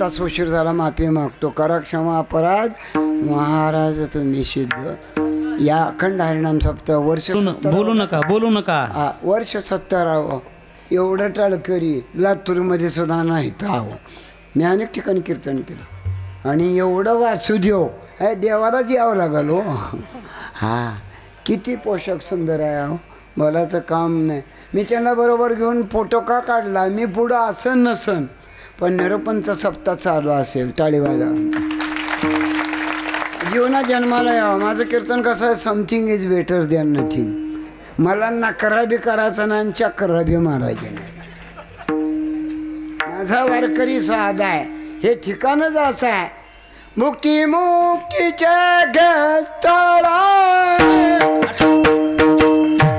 तास उशीर झाला माफी मागतो, करा क्षमा अपराध महाराज तुम्ही सिद्ध. या अखंड हरिनाम सप्ताह वर्ष बोलू नका वर्ष 70 एवढं टाळकरी लातूरमध्ये सुद्धा नाही तर मी अनेक ठिकाणी कीर्तन केलं आणि एवढं वासुदेव हे देवालाच यावं लागल हो. हा किती पोषक सुंदर आहे हो, बोलायचं काम नाही. मी त्यांना बरोबर घेऊन फोटो का काढला, मी पुढं असन नसन पण निरोपणचा सप्ताह चालू असेल टाळी वाजा. जीवनात जन्माला यावं. माझं कीर्तन कसं आहे, something is better than nothing. मला नकरा बी करायचा नाही आणि चक्रा बी मारायचे नाही. माझा वारकरी साधा आहे, हे ठिकाणच असं आहे. मुक्ती मुक्तीचे घेतळा,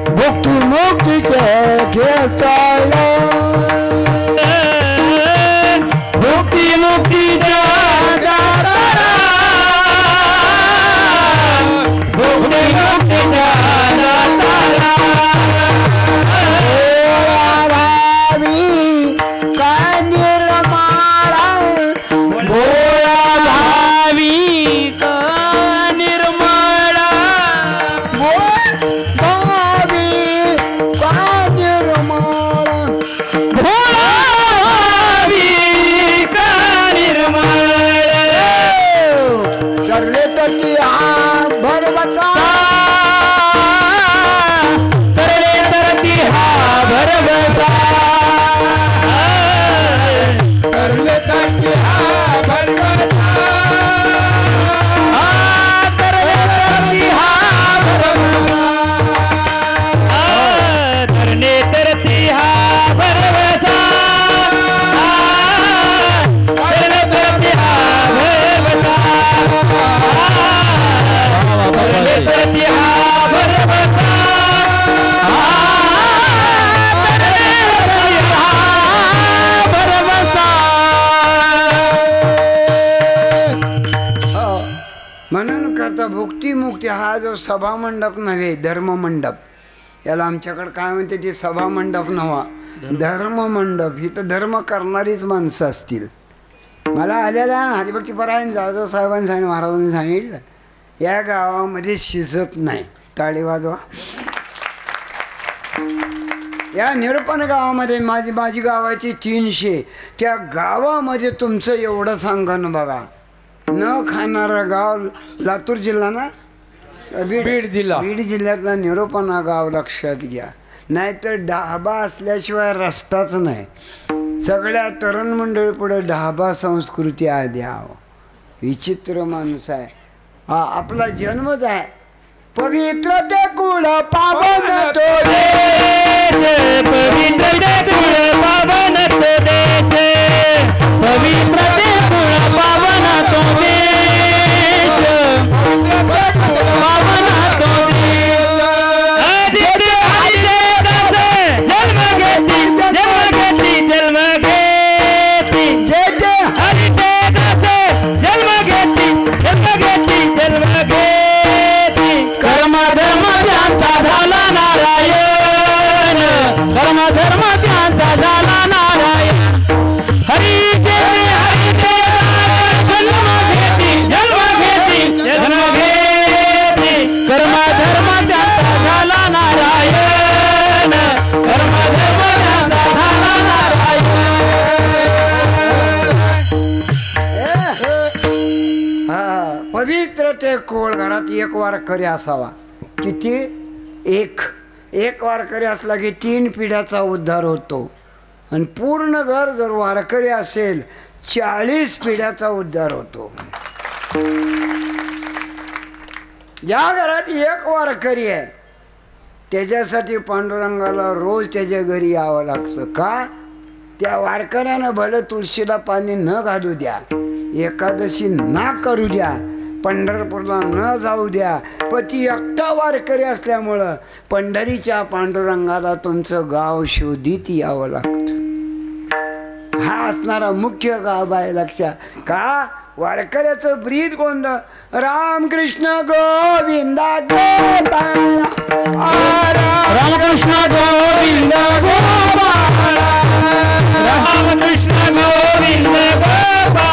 मुक्ती मुक्तीचे घेतळा, मुक्ती मुक्तीचे म्हणून करता भुक्ती मुक्ती हा जो सभा मंडप नव्हे धर्म मंडप, याला आमच्याकडे काय म्हणते ते सभा मंडप नव्हा धर्म मंडप. ही तर धर्म करणारीच माणसं असतील. मला आलेला हरिभक्ती परायण जाधव साहेबांनी सांगितलं, महाराजांनी सांगितलं या गावामध्ये शिजत नाही, टाळी वाजवा. या निरूपण गावामध्ये माझी गावाची 300, त्या गावामध्ये तुमचं एवढं सांगणं बघा. न खाणारं गाव लातूर जिल्हा ना, बीड जिल्ह्यातला निरूपणा गाव लक्षात घ्या. नाहीतर ढाबा असल्याशिवाय रस्ताच नाही. सगळ्या तरुण मंडळी पुढे ढाबा संस्कृती आली. विचित्र माणसं आहे. आपला जन्मच आहे. पवित्र ते कुळ पावन तो देश, पवित्र ते कुळ पावन तो देश, पवित्र ते कुळ पावन तो देश, पावन तो देश. जन्म घेती जन्म घेती जय जय हरी जन्म घेती जन्म घेती. कर्म धर्म त्यांचा झाला नारायण, कर्म धर्म त्यांचा झाला नारायण. हरी जय हरी जन्म घेती जन्म घेती. कर्म धर्म त्यांचा झाला नारायण, कर्म धर्म त्यांचा झाला नारायण. पवित्र ते कोळ घरात एक वारकरी असावा. किती? एक वारकरी असला की 3 पिढ्याचा उद्धार होतो. आणि पूर्ण घर जर वारकरी असेल 40 पिढ्याचा उद्धार होतो. ज्या घरात एक वारकरी आहे त्याच्यासाठी पांडुरंगाला रोज त्याच्या घरी यावं लागतं. का? त्या वारकऱ्यानं भलं तुळशीला पाणी न घालू द्या, एकादशी ना करू द्या, पंढरपूरला न जाऊ द्या, पण ती एकटा वारकरी असल्यामुळं पंढरीच्या पांडुरंगाला तुमचं गाव शोधित यावं लागतं. हा असणारा मुख्य गाव आहे लक्षात. का? वारकऱ्याचं ब्रीद कोणतं? रामकृष्ण गोविंदा गोपाळा, रामकृष्ण गोविंदा गोपाळा, रामकृष्ण गोविंद गोपाळा.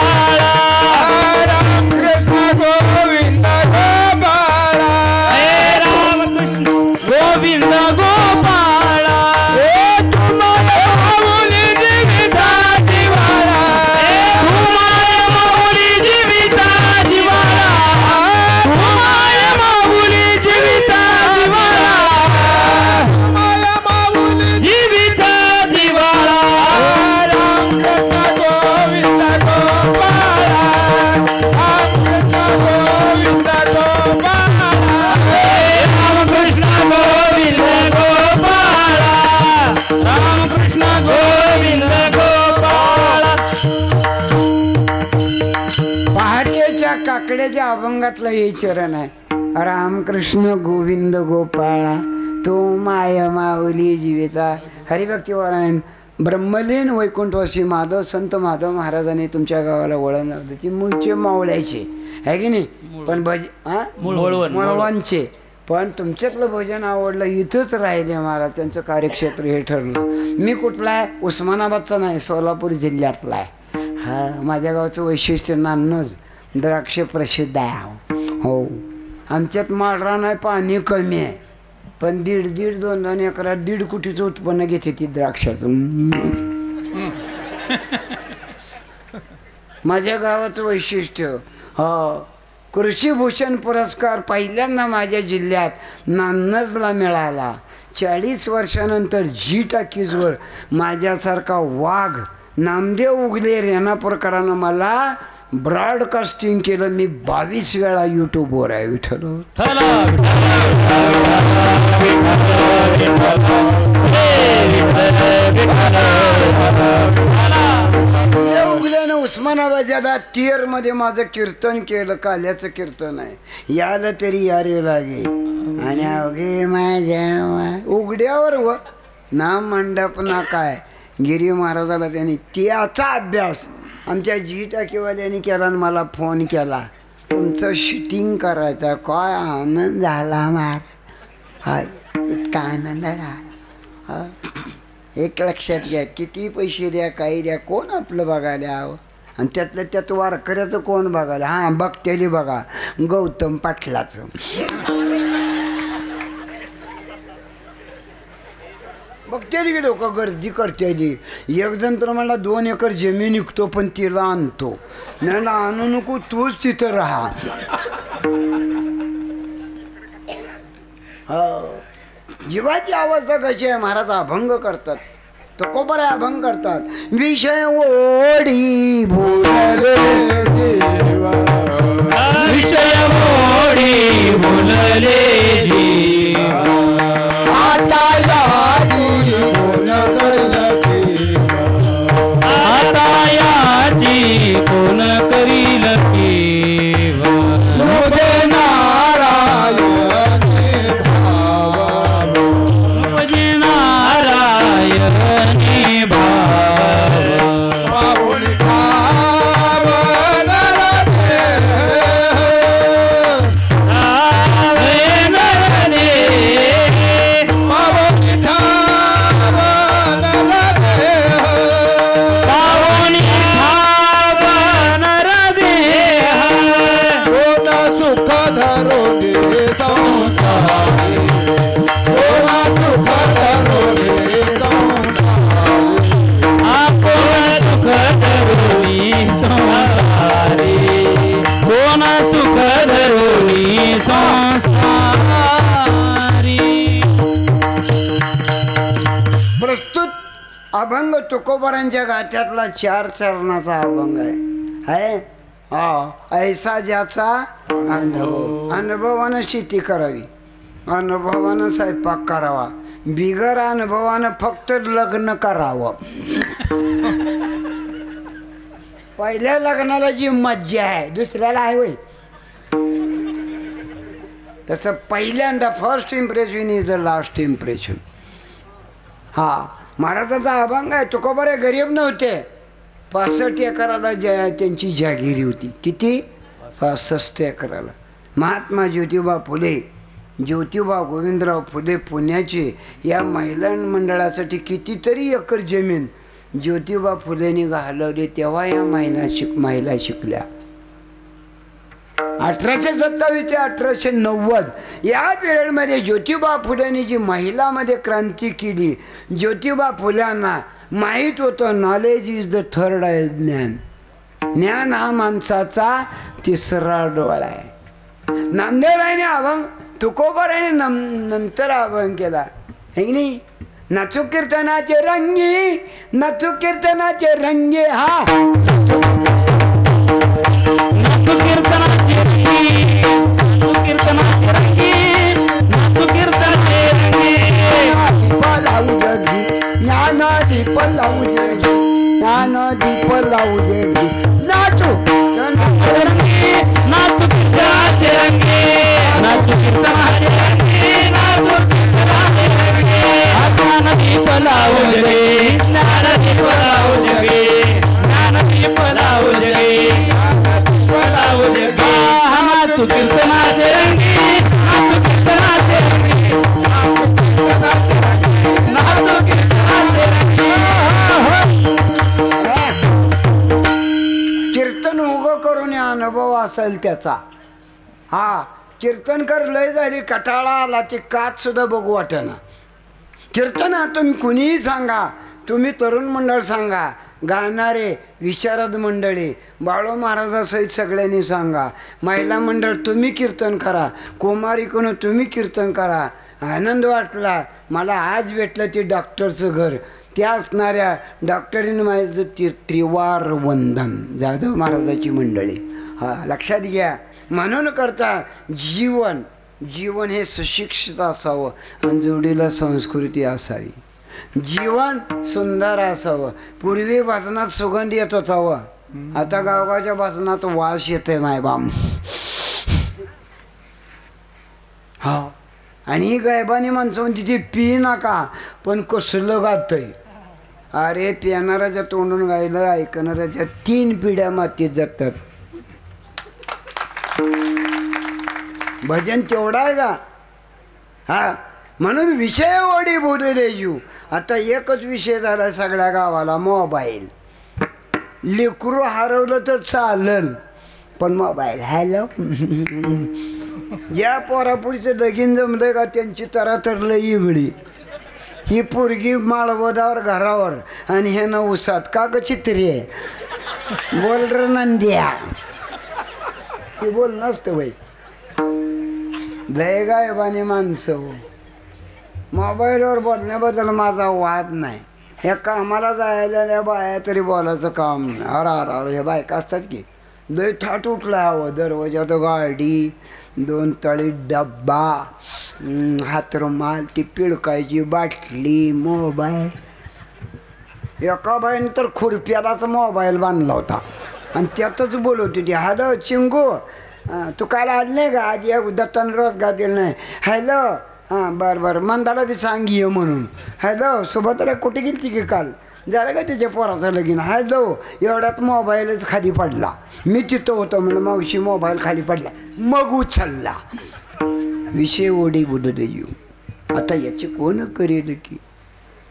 त्या काकड्याच्या अभंगातलं हे चरण आहे. रामकृष्ण गोविंद गोपाळा तो माय माऊली जीवेचा. हरिभक्तीवरायण ब्रह्मलीन वैकुंठवासी माधव संत माधव महाराजांनी तुमच्या गावाला वळण लावलं. ती मूळचे मावळ्याचे आहे की नाही, पण मळवणचे. पण तुमच्यातलं भजन आवडलं, इथंच राहिले महाराज. त्यांचं कार्यक्षेत्र हे ठरलं. मी कुठला आहे? उस्मानाबादचा नाही, सोलापूर जिल्ह्यातला आहे. हा, माझ्या गावचं वैशिष्ट्य नान्नज द्राक्ष प्रसिद्ध आहे. हो, आमच्यात माळरा नाही, पाणी कमी आहे, पण 1.5-2 एकरात 1.5 कोटीचं उत्पन्न घेते ती द्राक्षाचं. माझ्या गावाचं वैशिष्ट्य. हो, कृषीभूषण पुरस्कार पहिल्यांदा माझ्या जिल्ह्यात नान्नजला मिळाला. 40 वर्षानंतर जी टाकीजवर माझ्यासारखा वाघ नामदेव उगले रेणापूरकरांना मला ब्रॉडकास्टिंग केलं. मी 22 वेळा यूट्यूबवर आहे. विठ्ठल उगल्यानं उस्मानाबादला तियर मध्ये माझं कीर्तन केलं. काल्याचं कीर्तन आहे. याला तरी यारे लागे आणि अवघे माझ्या उघड्यावर व ना मंडप ना काय. गिरी महाराजाला त्यांनी त्याचा अभ्यास आमच्या जी टाकीवाल्यांनी केला आणि मला फोन केला, तुमचं शूटिंग करायचं. काय आनंद झाला मार. हा, इतका आनंद झाला. एक लक्षात घ्या, किती पैसे द्या काही द्या, कोण आपलं बघायला हवं. आणि त्यातलं त्यात वारकऱ्याचं कोण बघायला. हां, बघतेली बघा गौतम पाटलाचं. बघतेली की लोक गर्दी करतेली. एक जण तर मला 2 एकर जमीन विकतो, पण तिला आणतो. मला आणू नको, तूच तिथं राहा. जीवाची अवस्था कशी आहे महाराज. अभंग करतात, तुकोबरे अभंग करतात. विषय ओढी बोलले जीवा, विषय मोडी बोलले जीवा, आता याची आता याची कोण करील केवा. मुझे नारायण मुझे नारायणी भाव. प्रस्तुत अभंग तुकोबरांच्या गाथ्यातला 4 चरणाचा अभंग आहे. हा, ऐसा ज्याचा अनुभव. अनुभवानं शेती करावी, अनुभवानं स्वयंपाक करावा, बिगर अनुभवानं फक्त लग्न करावं. पहिल्या लग्नाला जी मज्जा आहे दुसऱ्याला आहे होय. तसं पहिल्यांदा first impression is the last impression. हा, महाराजांचा अभंग आहे. तुकोबरे गरीब नव्हते. 65 एकराला त्यांची जागिरी होती. किती? 65 एकराला. महात्मा ज्योतिबा फुले, ज्योतिबा गोविंदराव फुले पुण्याचे या महिला मंडळासाठी कितीतरी एकर जमीन ज्योतिबा फुलेंनी घालवली. तेव्हा या महिला शिकल्या. 1827 ते 1890 या पिरियडमध्ये ज्योतिबा फुलेंनी जी महिलामध्ये क्रांती केली. ज्योतिबा फुल्यांना माहीत होतं knowledge is the third I. ज्ञान हा माणसाचा 3रा डोळा आहे. नामदेवरायने अभंग, तुकोबरायने नंतर अभंग केला है की नाही. नाचू कीर्तनाचे रंगी, नाचू कीर्तनाचे रंगे. हा, नाचू कीर्तनाचे रंगी, नाचू कीर्तनाचे रंगी, नाचू कीर्तनाचे रंगी. दीप लावू जगी, ज्ञान दीप लावू जगी, ज्ञान दीप लावू जगी. नाचू रंगी, स्वभाव असेल त्याचा. हा कीर्तनकर लय झाली, कटाळा आला, ते काच सुद्धा बघू वाटेना. कीर्तनातून कुणीही सांगा, तुम्ही तरुण मंडळ सांगा, गाणारे विशारद मंडळी बाळू महाराजासहित सगळ्यांनी सांगा, महिला मंडळ तुम्ही कीर्तन करा, कुमारिकून तुम्ही कीर्तन करा. आनंद वाटला मला. आज भेटलं ते डॉक्टरचं घर, त्या असणाऱ्या डॉक्टरीनं माझं त्रिवार वंदन, जाधव महाराजाची मंडळी. हा लक्षात घ्या. म्हणून करता जीवन हे सुशिक्षित असावं आणि जोडीला संस्कृती असावी. जीवन सुंदर असावं. पूर्वी भजनात सुगंध येत होता व आता गावगावच्या भजनात वास येतोय मायबाम. हा आणि ही गायबानी माणसं म्हणते ती पी नका, पण कसलं गातय. अरे पिणाऱ्याच्या तोंडून गायलं, ऐकणाऱ्याच्या 3 पिढ्या मातीत जातात. भजन तेवढा आहे का? हा म्हणून विषय ओढी बोलले जीव. आता एकच विषय झाला सगळ्या गावाला, मोबाईल. लेकरू हरवलं तर चालेल, पण मोबाईल. हॅलो या पोरापुरीचं लगीन जमलं का त्यांची तरातर इगडी. ही पोरगी माळवदावर घरावर आणि हे न उसात का ग चित्री आहे. बोल र नंद्या, हे बोल नसतं बाई. लय गायबानी माणसं. मोबाईलवर बोलण्याबद्दल माझा वाद नाही. हे कामाला जायला बाया तरी बोलायचं काम नाही. अरे हे बायका असतात की लय थाट उठला हवं. दरवाजात गाडी, 2 तळी डब्बा, हातरुमाल, ती पिळकायची बाटली, मोबाईल. एका बाईने तर खुरप्यालाच मोबाईल बांधला होता आणि त्यातच बोलत होती. हॅलो चिंगू, तू काल आली नाही का? आज या दत्तानं रोजगार दिला नाही. हॅलो, हां बरं मंदाला बी सांग ये म्हणून. हॅलो सुभद्रा कुठे गेली की काल? झालं का त्याच्या पोराचं लगीन? हॅलो. एवढ्यात मोबाईलच खाली पडला. मी तिथं होतो म्हणलं मावशी मोबाईल खाली पडला, मग उचलला. विषय ओढी बोलू दे येऊ. आता याचे कोण करेल की?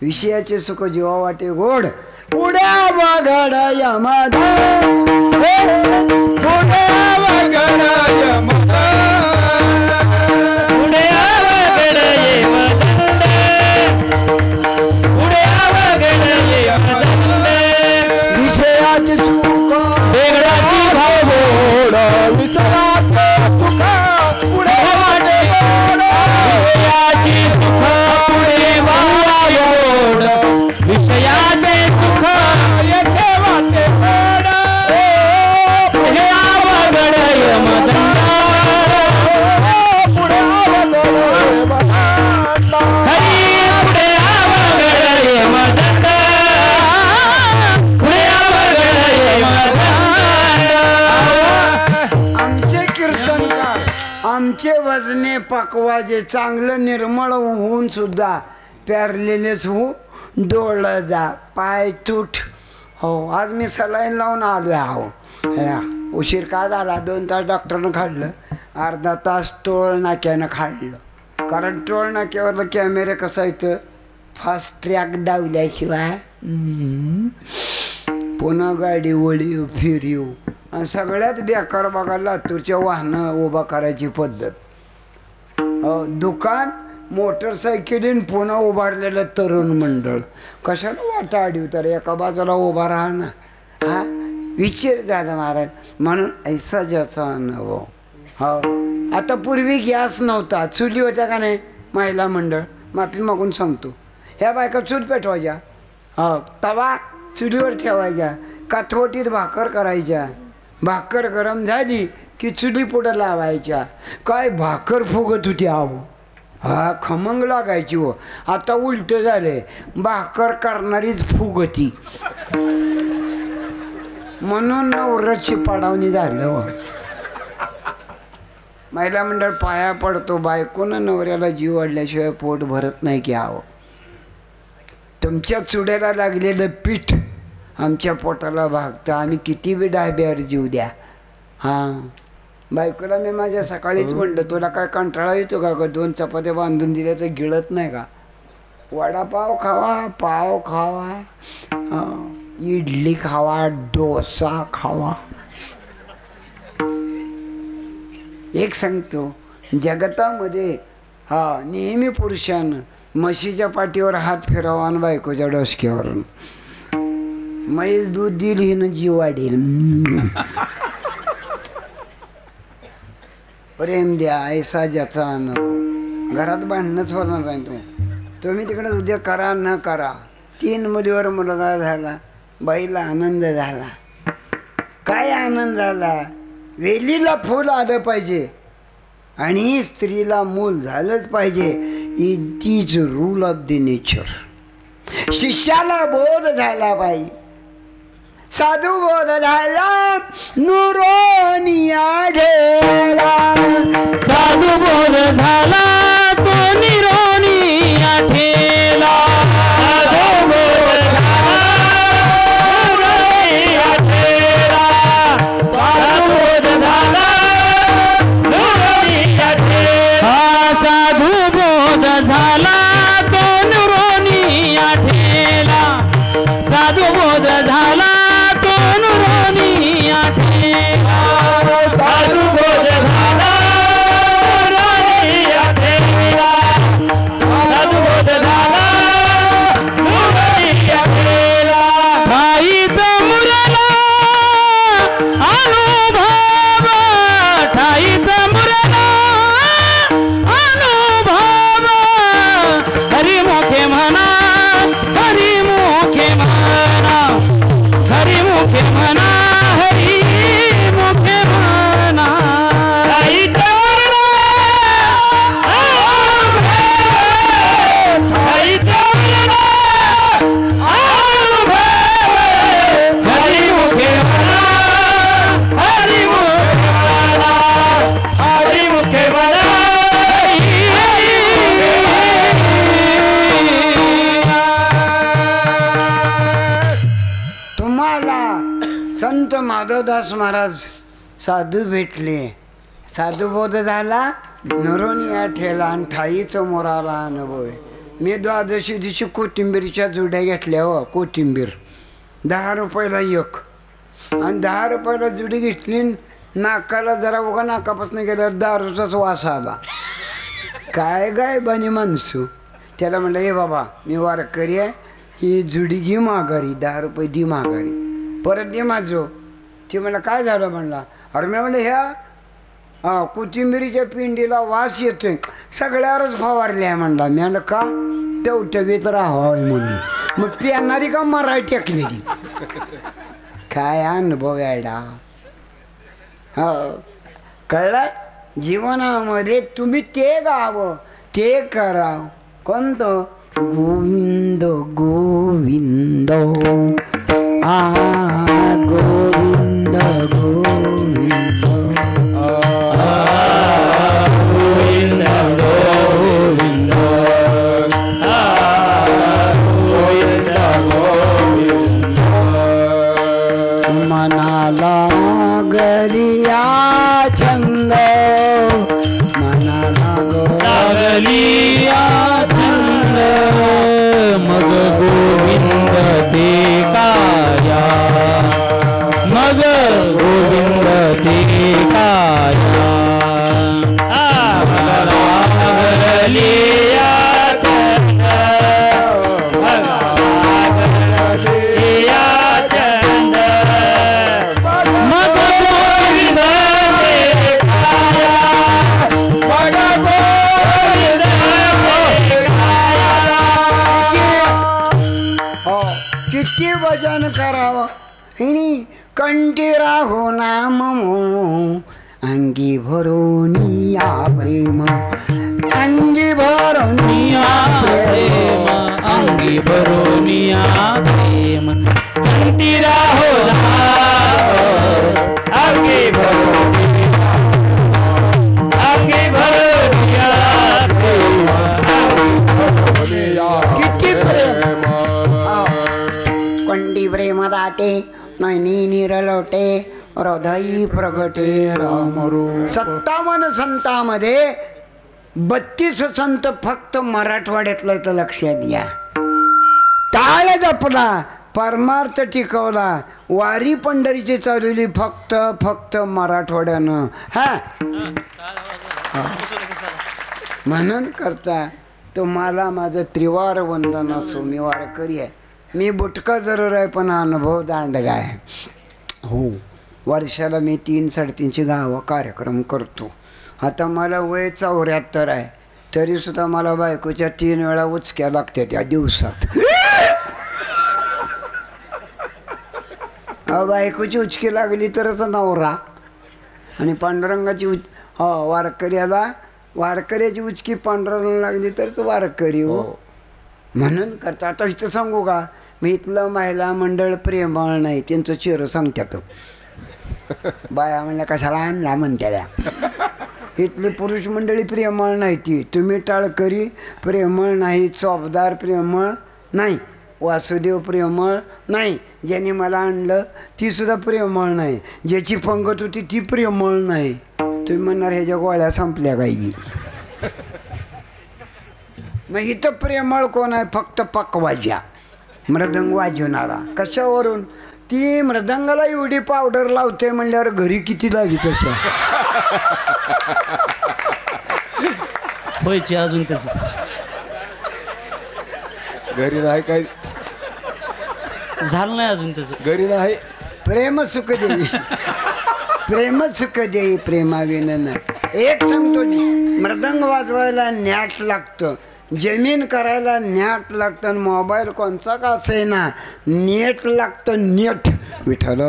विषयाचे सुख जीवा वाटे गोड. पुढ्या वगडा यमादा, पुढ्या वगडा यमादा, पुढ्या वगड येमदंड, पुढ्या वगड येमदंड. विषयाचे सुख वेगळाची भावोड, विसराचे सुख पुढे वाटे गोड. विषयाची सुख पुढे वायोड, विषयाचे सुख येथे वाटे गोड. पुढ्या वगड यमदंड, पुढ्या वगड यमदंड, हरी पुढ्या वगड यमदंड, पुढ्या वगड यमदंड. आमचे कीर्तनकार, आमचे वजने पकवाजे चांगलं निर्मळ होऊन सुद्धा प्यारलेलेच हो, डोळं जा, पाय तुट. हो आज मी सलाईन लावून आलो आहो. उशीर का झाला? 2 तास डॉक्टरनं काढलं, अर्धा तास टोळ नाक्यानं काढलं. कारण टोळ नाक्यावरलं कॅमेरे कसं येतं, फास्ट ट्रॅक दावल्याशिवाय पुन्हा गाडी वळीव फिरीव. आणि सगळ्यात बेकार बघा लातूरच्या वाहनं उभा करायची पद्धत. दुकान, मोटरसायकलीन पुन्हा उभारलेलं तरुण मंडळ. कशाला वाटा आडीव तर एका बाजूला उभा राहा ना. हा विचार झाला महाराज. म्हणून ऐसा ज्याचा अनुभव. हो आता पूर्वी गॅस नव्हता, चुली होत्या का नाही? महिला मंडळ, माफी मागून सांगतो, ह्या बायका चूल पेटवायच्या. हो तवा चुलीवर ठेवायच्या, काथवटीत भाकर करायच्या. भाकर गरम झाली की चुली पुढं लावायच्या. काय भाकर फुगत होती आहो. हा खमंग लागायची हो. आता उलट झाले, भाकर करणारीच फुगती. म्हणून नवऱ्याची पाडावणी झालं हो. महिला मंडळ पाया पडतो, बायकोनं नवऱ्याला जीव वाढल्याशिवाय पोट भरत नाही की आहो. तुमच्या चुड्याला लागलेलं पीठ आमच्या पोटाला भागतं. आम्ही किती बी डाब्यावर जीव द्या. हां बायकोला मी माझ्या सकाळीच म्हणलं, तुला काय कंटाळा येतो का? 2 चपात्या बांधून दिल्या तर गिळत नाही का? वडापाव खावा, पाव खावा, इडली खावा, डोसा खावा. एक सांगतो, जगतामध्ये नेहमी पुरुषानं म्हशीच्या पाठीवर हात फिरावा आणि बायकोच्या डोसक्यावरून. म्हैस दूध दिल हिनं जीव वाढेल. प्रेम द्या ऐसा ज्याचा अनुभव. घरात भांडणंच होणार नाही. तुम्ही तिकडे उद्या करा न करा, 3 मुलीवर मुलगा झाला, बाईला आनंद झाला. काय आनंद झाला? वेलीला फूल आलं पाहिजे आणि स्त्रीला मूल झालंच पाहिजे. It is rule of the nature. शिष्याला बोध झाला पाहिजे, साधू बोध झाला नुरोनिया ढेला. साधू बोध झाला तो निरोनिया ठेला. साधू बोध झाला निरोनिया ठेला. साधू बोध झाला निरोनिया ठेला. साधू बोध झाला तो निरोनिया ठेला. साधू बोध झाला साधू बोध झाला निरोनिया ठेला. साधू बोध झाला निरोनिया ठेला. ठाईचा मुरला अनुभव, ठाईचा मुरला अनुभव. हरिमुखे म्हणा, हरिमुखे म्हणा, हरिमुखे म्हणा, हरिमुखे म्हणा. ठाईचा मुरला अनुभव, ठाईचा मुरला अनुभव. हरिमुखे म्हणा, हरिमुखे म्हणा, हरिमुखे म्हणा. तुम्हाला संत माधवदास महाराज साधू भेटले, साधू बोध झाला नरोनिया ठेला आणि ठाईचं मोराला अनुभव आहे. मी द्वादशी दिवशी कोथिंबीरच्या जुड्या घेतल्या. हो, कोथिंबीर 10 रुपयाला एक, आणि 10 रुपयाला जुडी घेतली. नाकाला जरा उगा नाकापासून गेल्यावर दारूचाच वास आला. काय गायबानी माणसू. त्याला म्हणलं, हे बाबा मी वारकरी आहे, ही जुडी घे माघारी, 10 रुपये दी माघारी, परत दे माझं. ते म्हणलं काय झालं? म्हणला, अरे मी म्हणलं ह्या कोथिंबिरीच्या पिंडीला वास येतोय, सगळ्यावरच फवारले आहे म्हणला. मी म्हणलं का? टवटवीत राहावं म्हणून. मग पिणारी का मराठी टाकली ती. काय अनुभव यायला. हो, कळलं? जीवनामध्ये तुम्ही ते गावं, ते करावं. कोणतं? गोविंद गोविंद आ गोविंद गोविंद गोविंद गोविंद गोविंद गोविंद. मनाला गरिया छंद, मनाला लागलिया छंद. मग गोविंद ते काया, मग गोविंद ते काया. लागलिया छंद, मग लागलिया छंद. मग गोविंद ते काया, मग गोविंद ते हो, किती वजन करावं. हिणी कंठी राहो नाम अंगी भरून या प्रेम, अंगी भरून निया प्रेम, अंगी भरोनिया प्रेम. कंठी राहो अंगी भरोनिया, अंगी भरोनिया प्रेम, किती प्रेम. कंठी प्रेम दाते नैनी निरलोटे, हृदयी प्रगटे रामरू. 57 संतांमध्ये 32 संत फक्त मराठवाड्यातला, तर लक्षात घ्या. टाळ जपला परमार्थ टिकवला. वारी पंढरीची चालवली फक्त फक्त मराठवाड्यानं. हा म्हणून करता तुम्हाला माझं त्रिवार वंदन असो. मी वारकरी आहे. मी बुटका जरूर आहे पण अनुभव दांडगा आहे. हो, वर्षाला मी 3-3.5 गावं कार्यक्रम करतो. आता मला वय 74 आहे तरीसुद्धा मला बायकोच्या 3 वेळा उचक्या लागत्या त्या दिवसात. बायकोची उचकी लागली तरच नवरा आणि पांडुरंगाची वारकऱ्याची उचकी पांडुरंगाला लागली तरच वारकरी. हो, म्हणून करता. आता इथं सांगू का, मी इथलं महिला मंडळ प्रेमळ नाही, त्यांचं चेहरं सांगतात. बाया म्हणल्या कशाला आणला म्हणत्या त्या. इथली पुरुष मंडळी प्रेमळ नाही. ती तुम्ही टाळकरी प्रेमळ नाही, चौबदार प्रेमळ नाही, वासुदेव प्रेमळ नाही, ज्याने मला आणलं ती सुद्धा प्रेमळ नाही, ज्याची पंगत होती ती प्रेमळ नाही. तुम्ही म्हणणार ह्याच्या गोळ्या संपल्या काही. मग इथं प्रेमळ कोण आहे? फक्त पकवाज्या, मृदंग वाजवणारा. कशावरून? ती मृदंगाला एवढी पावडर लावते म्हणल्यावर घरी किती लागली तसं. होयची अजून तस घरी नाही काय झालं नाही अजून तसं. घरी नाही. प्रेम सुख देई, प्रेम सुख देई प्रेमाविन. एक सांगतो, मृदंग वाजवायला न्याट लागतं, जमीन करायला न्याट लागतं, मोबाईल कोणचा का असेना नेट लागतं. नेट विठ्ठल.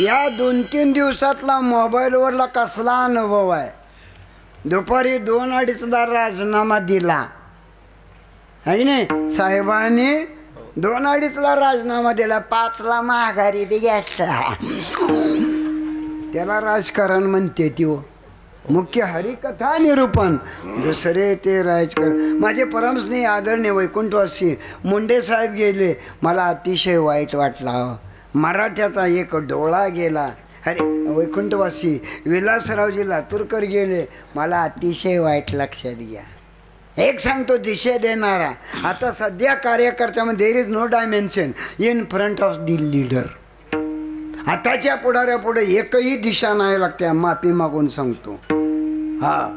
या 2-3 दिवसातला मोबाईलवरला कसला अनुभव आहे. दुपारी 2-2:30ला राजीनामा दिला आहे ना साहेबांनी. 2-2:30ला राजीनामा दिला, 5ला माघारी बी घ्यायचा. त्याला राजकारण म्हणते ती. मुख्य हरिकथा निरूपण, दुसरे ते राजकारण. माझे परमस्नेही आदरणीय वैकुंठवासी मुंडे साहेब गेले, मला अतिशय वाईट वाटला. मराठ्याचा एक डोळा गेला. अरे वैकुंठवासी विलासरावजी लातूरकर गेले, मला अतिशय वाईट. लक्षात घ्या. एक सांगतो दिशा देणारा. आता सध्या कार्यकर्त्यामध्ये there is no dimension in front of the leader. आताच्या पुढाऱ्यापुढे एकही दिशा नाही लागते, माफी मागून सांगतो. हा,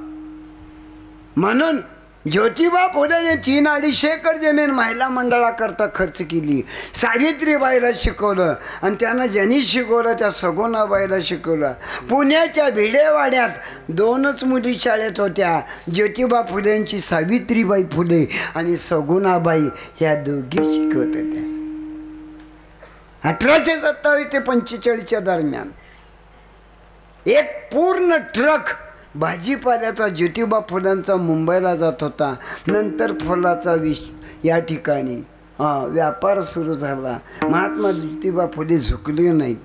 म्हणून ज्योतिबा फुलेने 3-250 एकर जमीन महिला मंडळाकरता खर्च केली. सावित्रीबाईला शिकवलं आणि त्यानं ज्यांनी शिकवलं त्या सगुणाबाईला शिकवलं. पुण्याच्या भिडेवाड्यात 2च मुली शाळेत होत्या, ज्योतिबा फुलेंची सावित्रीबाई फुले आणि सगुणाबाई ह्या दोघी शिकवत होत्या. 1827 ते 45च्या दरम्यान एक पूर्ण ट्रक भाजीपाल्याचा ज्योतिबा फुलांचा मुंबईला जात होता. नंतर फुलाचा या ठिकाणी व्यापार सुरू झाला. महात्मा ज्योतिबा फुले झुकले नाहीत.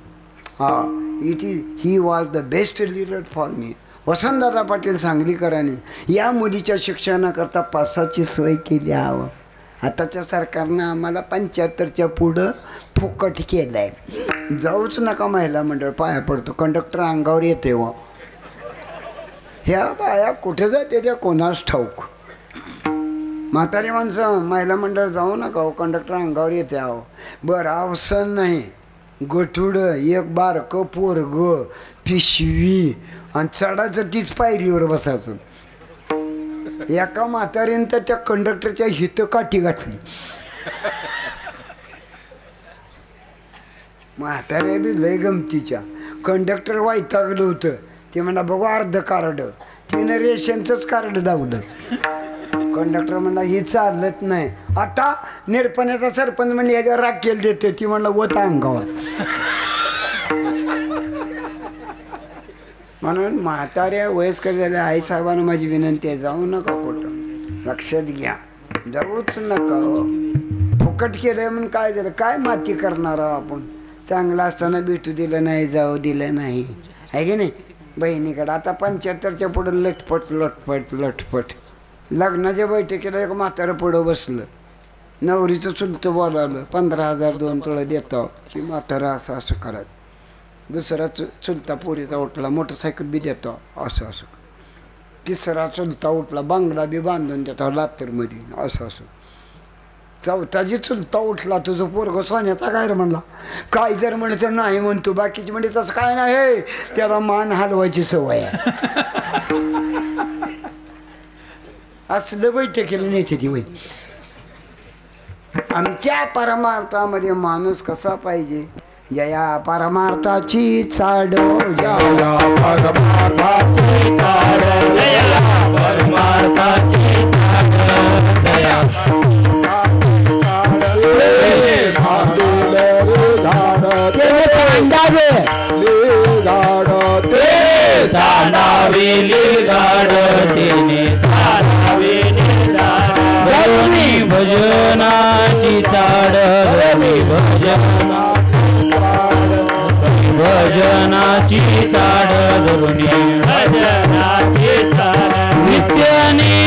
He was the best leader for me. Vasantdada Patil सांगलीकरांनी या मुलीच्या शिक्षणाकरता पासाची सोय केली. हवं आताच्या सरकारनं आम्हाला 75च्या पुढं फुकट केलं आहे. जाऊच नका महिला मंडळ, पाया पडतो. कंडक्टर अंगावर येते. व ह्या बाया कुठे जाते त्या कोणास ठाऊक. म्हातारी माणसं महिला मंडळ जाऊ नका हो, कंडक्टर अंगावर येते. आहो बरं अवसन नाही, गठुडं, एक बारकं पोरग, पिशवी आणि चढाचं तीच पायरीवर बसायचं. एका म्हातारीनं तर त्या कंडक्टरच्या हित काठी घातली. म्हाताऱ्या बी लय गमतीच्या. कंडक्टर वैतागलं होतं. ते म्हणा बघू अर्ध कार्ड, तिनं रेशनचंच कार्ड दावलं. कंडक्टर म्हणला ही चालत नाही. आता निरपण्याचा सरपंच म्हणजे याच्यावर राखेल देते. ती म्हणलं वत अंगावर. म्हणून म्हाताऱ्या वयस्कर झाल्या आईसाहेबांना माझी विनंती आहे, जाऊ नका कुठं. लक्षात घ्या, जाऊच नका. फुकट केलं म्हणून काय झालं? काय माती करणार आहोत आपण? चांगलं असताना भेटू दिलं नाही, जाऊ दिलं नाही, आहे की नाही बहिणीकडं. आता 75च्या पुढं लटपट लटपट लटपट. लग्नाच्या बैठकीला एक म्हातारं पुढं बसलं. नवरीचं चुलतं बोलावलं, 15,000 2 तोळे देतो की म्हातारं असं असं करायचं. दुसरा चुलता पोरीचा उठला, मोटरसायकल बी देतो असं असं. तिसरा चुलता उठला बांगडा बी बांधून देतो लातूरमध्ये असं असं. चौथा जी चुलता उठला तुझं पोरग सोन्याचा काय रे म्हणला. काय जर म्हणतं नाही म्हणतो बाकीची म्हणजे तसं काय नाही त्याला मान हलवायची सवय आहे. असलं बैठकीला नेते ती वय. आमच्या परमार्थामध्ये माणूस कसा पाहिजे. जया परमार्थाची चाड जया परमार्थाची चाड जया परमार्थाची चाड जया भजनाची चाड भजनाची चाड भजनाची चाड नित्याने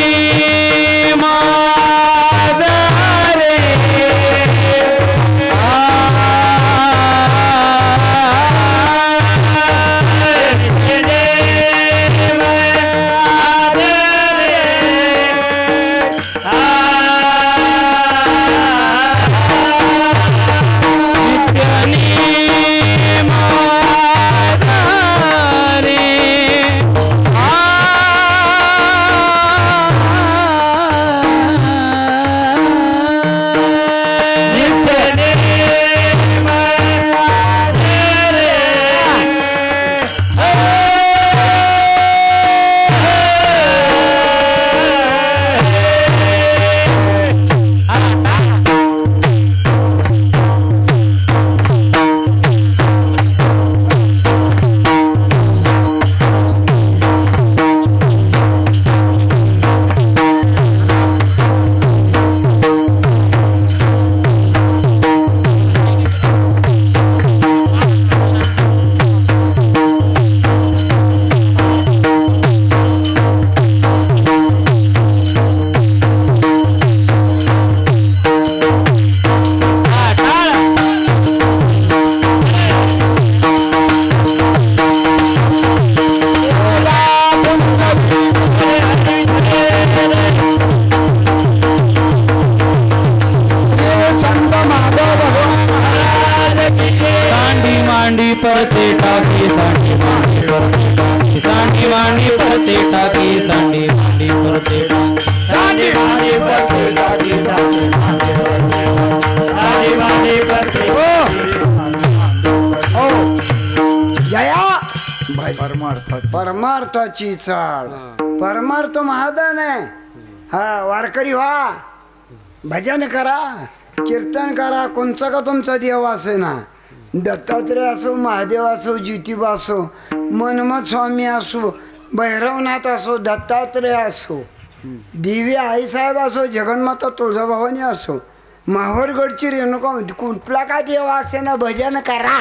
परते टाकी सांडी सांडी मांडी परते टाकी सांडी सांडी परते सांडी मांडी परते टाकी सांडी मांडी परते ओ जया परमार्थाची चाळ. परमार्थ महादान आहे. हा वारकरी व्हा, भजन करा, कीर्तन करा. कोणचा का तुमचा देव असे ना, दत्तात्रय असो, महादेव असो, ज्योतिबा असो, मनमथ स्वामी असो, भैरवनाथ असो, दत्तात्रय असो, दिव्य आईसाहेब असो, जगन्माता तुळजाभवानी असो, माहूरगडची रेणुका, कुठला का देव असे ना, भजन करा,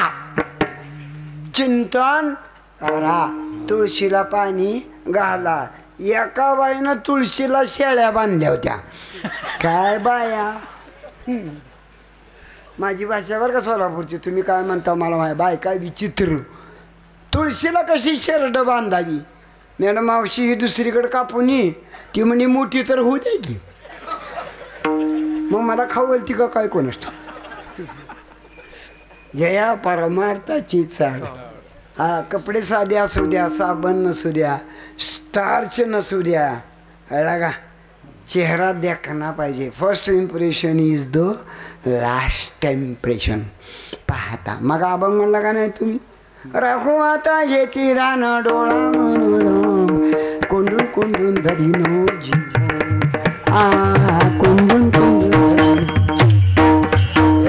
चिंतन करा, तुळशीला पाणी घाला. एका बाईनं तुळशीला शेळ्या बांधल्या होत्या. काय बाया, माझी भाषा बरं का सोलापूरची, तुम्ही काय म्हणता मला माहिती. बाय काय विचित्र, तुळशीला कशी शेरड बांधावी. मॅडम मावशी ही दुसरीकडे कापून ती म्हणे मोठी तर होऊ दे की. मग मला खाऊ ती का काय कोण असतं. जया परमार्थाची चाळ. हा कपडे साधे असू द्या, साबण नसू द्या, स्टार्च नसू द्या, कळला का. चेहरा देखना पाहिजे. First impression is the last impression. पाहता मग अभंग म्हणला का नाही तुम्ही. राखो आता घेती रान डोळा म्हणून कोंडून कोंडून धरीनो जीव. कोंडून कोंडून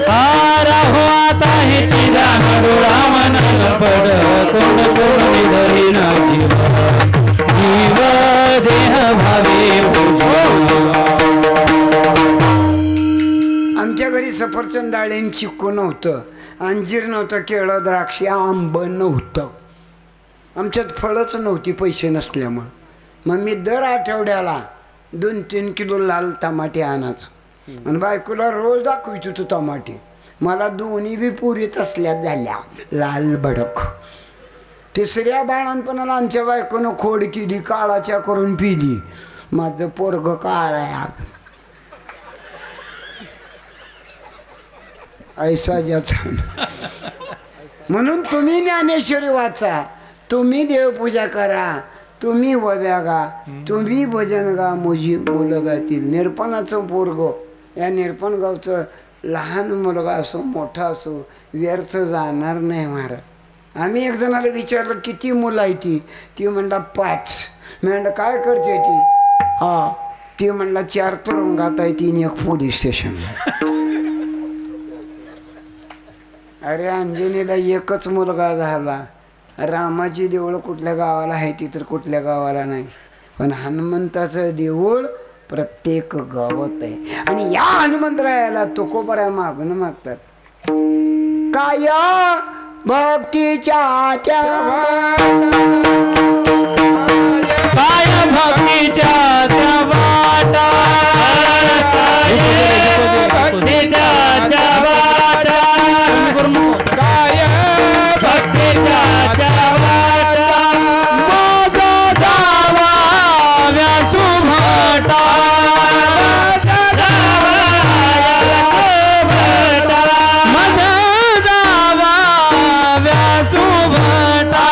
राहो आता घेती रान डोळा म्हणून पड कोंड कोंड धरीनो जीव. जीव देह भावे. आमच्या घरी सफरचंद, डाळिंब, चिक्कू नव्हतं, अंजीर नव्हतं, केळं, द्राक्ष, आंब नव्हतं. आमच्यात फळच नव्हती पैसे नसल्यामुळं. मग मी दर आठवड्याला 2-3 किलो लाल टमाटे आणायचं आणि बायकोला रोज दाखवितो तू टमाटे. मला दोन्ही बी पुरीत असल्या झाल्या लाल भडक. तिसऱ्या बाळांपणाला आमच्या बायकोनं खोड केली, काळाच्या करून पिली. माझं पोरग काळ आहे ऐसा ज्याचा. म्हणून तुम्ही ज्ञानेश्वरी वाचा, तुम्ही देवपूजा करा, तुम्ही वद्या गा, तुम्ही भजन गा, मुजी मुलं गातील. निरपणाचं पोरग, या निरपणगावचं लहान मुलगा असो मोठा असो व्यर्थ जाणार नाही महाराज. आम्ही एक जणाला विचारलं किती मुलं आहे ती म्हणला 5. मी म्हणलं काय करते ती? हा ती म्हणला 4 तुरुंगात आहे, 3 एक पोलीस स्टेशनला. अरे अंजनीला एकच मुलगा झाला. रामाची देऊळ कुठल्या गावाला आहे ती तर कुठल्या गावाला नाही, पण हनुमंताचं देऊळ प्रत्येक गावात आहे. आणि या हनुमंतरायाला तुकोबऱ्या मागून मागतात. काय भक्तीच्या काय भक्तीच्या त्या वाटा, भक्तीच्या त्या वाटा, काय भक्तीच्या त्या वाटा, माझा दावा व्यासू भटा, माझा दावा व्यासू भटा,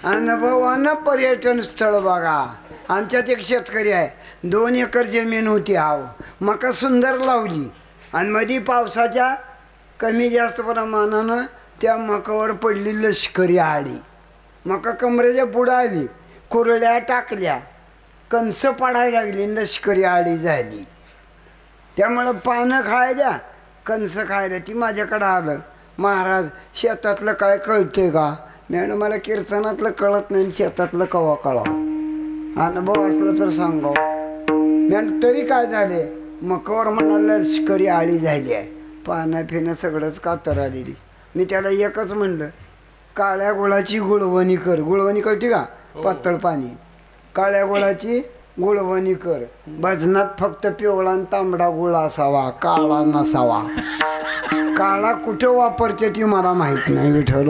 अनुभवानं पर्यटन स्थळ बघा. आमच्यात एक शेतकरी आहे, 2 एकर जमीन होती. मका सुंदर लावली आणि मध्ये पावसाच्या कमी जास्त प्रमाणानं त्या मकावर पडली लष्करी आडी. मका कमरेच्या पुढं आली, कुरड्या टाकल्या, कणस पडायला लागली, लष्करी आडी झाली. त्यामुळं पानं खायला कणस खायला. ती माझ्याकडं आलं, महाराज शेतातलं काय कळतंय का? मॅडम मला कीर्तनातलं कळत नाही, शेतातलं कवा कळावं, अनुभव असला तर सांगावं. मॅडम तरी काय झाले? मकावर म्हणाला लष्करी आळी झाली आहे, पानं फिनं सगळंच कातर आलेली. मी त्याला एकच म्हणलं, काळ्या गुळाची गुळवणी कर. गुळवणी कळते का? पातळ पाणी. काळ्या गुळाची गुळवणी कर. भजनात फक्त पिवळा आणि तांबडा गुळ असावा, काळा नसावा. काळा कुठं वापरते ती मला माहित नाही. विठ्ठल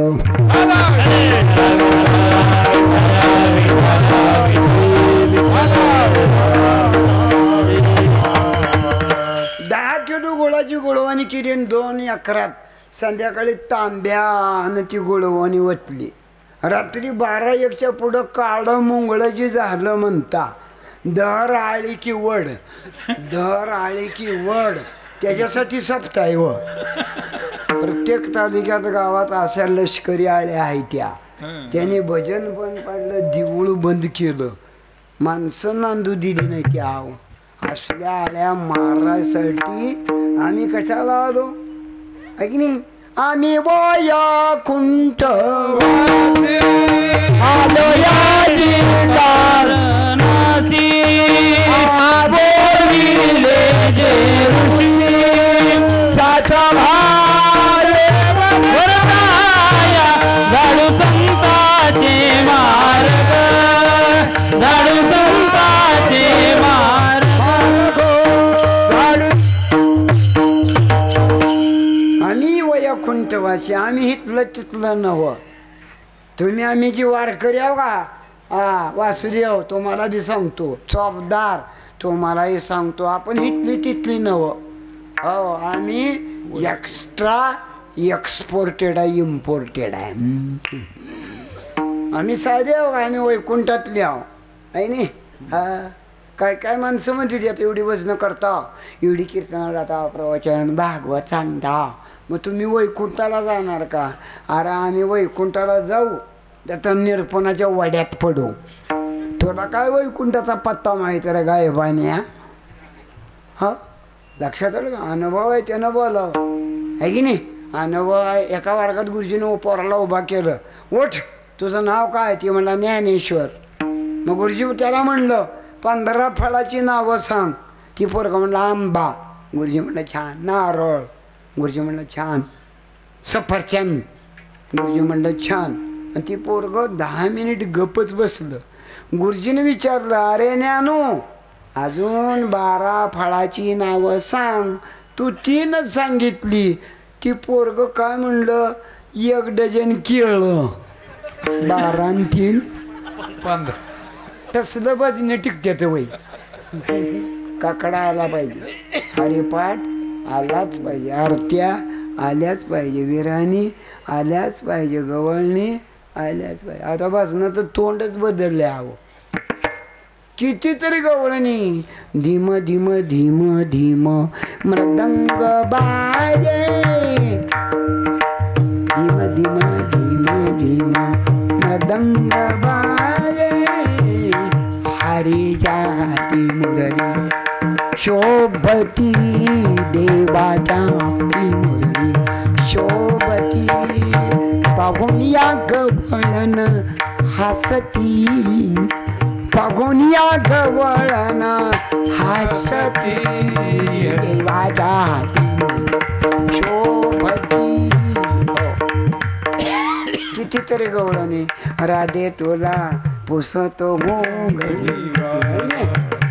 10 किलो गुळाची गुळवणी केली आणि 2 एकरात संध्याकाळी तांब्यानं ती गुळवणी वतली. रात्री 12-1च्या पुढं काळं मुंगळं जी झालं म्हणता. दर आळी की वड, दर आळी की वड, त्याच्यासाठी सप्ताह व प्रत्येक तालुक्यात गावात अशा लष्करी आळ्या आहेत. त्याने भजन पण पाडलं, देऊळ बंद केलं, माणसं नांदू दिली नाही. त्या असल्या आळ्या मारायसाठी आम्ही कशाला आलो आहे की नाही? आम्ही वैकुंठ आलो याची कारणासी, बोलिले जे ऋषी साचा भार वरदाया, झाडू संताचे मार्ग, झाडू संताचे मार्ग, झाडू. आम्ही वैकुंठवासी, आम्ही इथलं तिथलं नव्ह. तुम्ही आम्ही जी वारकरी आहो का, वासुदेव तुम्हाला बी सांगतो, चौपदार तुम्हालाही सांगतो, आपण इथली तिथली नव्ह. हो, आम्ही एक्स्ट्रा एक्सपोर्टेड आहे, इम्पोर्टेड आहे. आम्ही साधे आहो, आम्ही वैकुंठातले आहो आहे नाही. काय काय माणसं म्हणते त्यात एवढी वजनं करता, एवढी कीर्तनाला जाता, प्रवचन भागवत सांगता, मग तुम्ही वैकुंठाला जाणार का? अरे आम्ही वैकुंठाला जाऊ त्यात निरपणाच्या वड्यात पडू. तुला काय वैकुंठाचा पत्ता माहिती रे गायबान्या? हा लक्षात आलं का? अनुभव आहे त्यानं बोलावं आहे की नाही. आणि व एका वर्गात गुरुजीनं पोराला उभा केलं, उठ तुझं नाव काय? ते म्हणला ज्ञानेश्वर. मग गुरुजी त्याला म्हणलं 15 फळाची नावं सांग. ती पोरगा म्हणला आंबा. गुरुजी म्हणलं छान. नारळ. गुरुजी म्हणलं छान. सफरचंद. गुरुजी म्हणलं छान. आणि ती पोरगं 10 मिनिट गपच बसलं. गुरुजीने विचारलं, अरे ज्ञानू अजून 12 फळाची नावं सांग, तू 3च सांगितली. ती पोरग काय म्हणलं, 1 डझन केळं. 12 आणि 3 15. तसलं बाजूने टिकत्यात वय. काकडा आला पाहिजे, हरिपाठ आलाच पाहिजे, आरत्या आल्याच पाहिजे, विराणी आल्याच पाहिजे, गवळणी आल्याच पाहिजे. आता भासणं तर तोंडच बदलले. हवं कितीतरी गवळणी. धीम धीम धीम धीम मृदंग बाजे, धीम धीम धीम धीम मृदंग बाजे. हरीच्या हाती मुरली शोभती, देवाच्या हाती मुरली शोभती. पाहून या गवळण हसती, पाहून या गवळण हसती. देवाच्या हाती शोभती. कितीतरी गवळणी. राधे तुला पुसतो गोंगडी.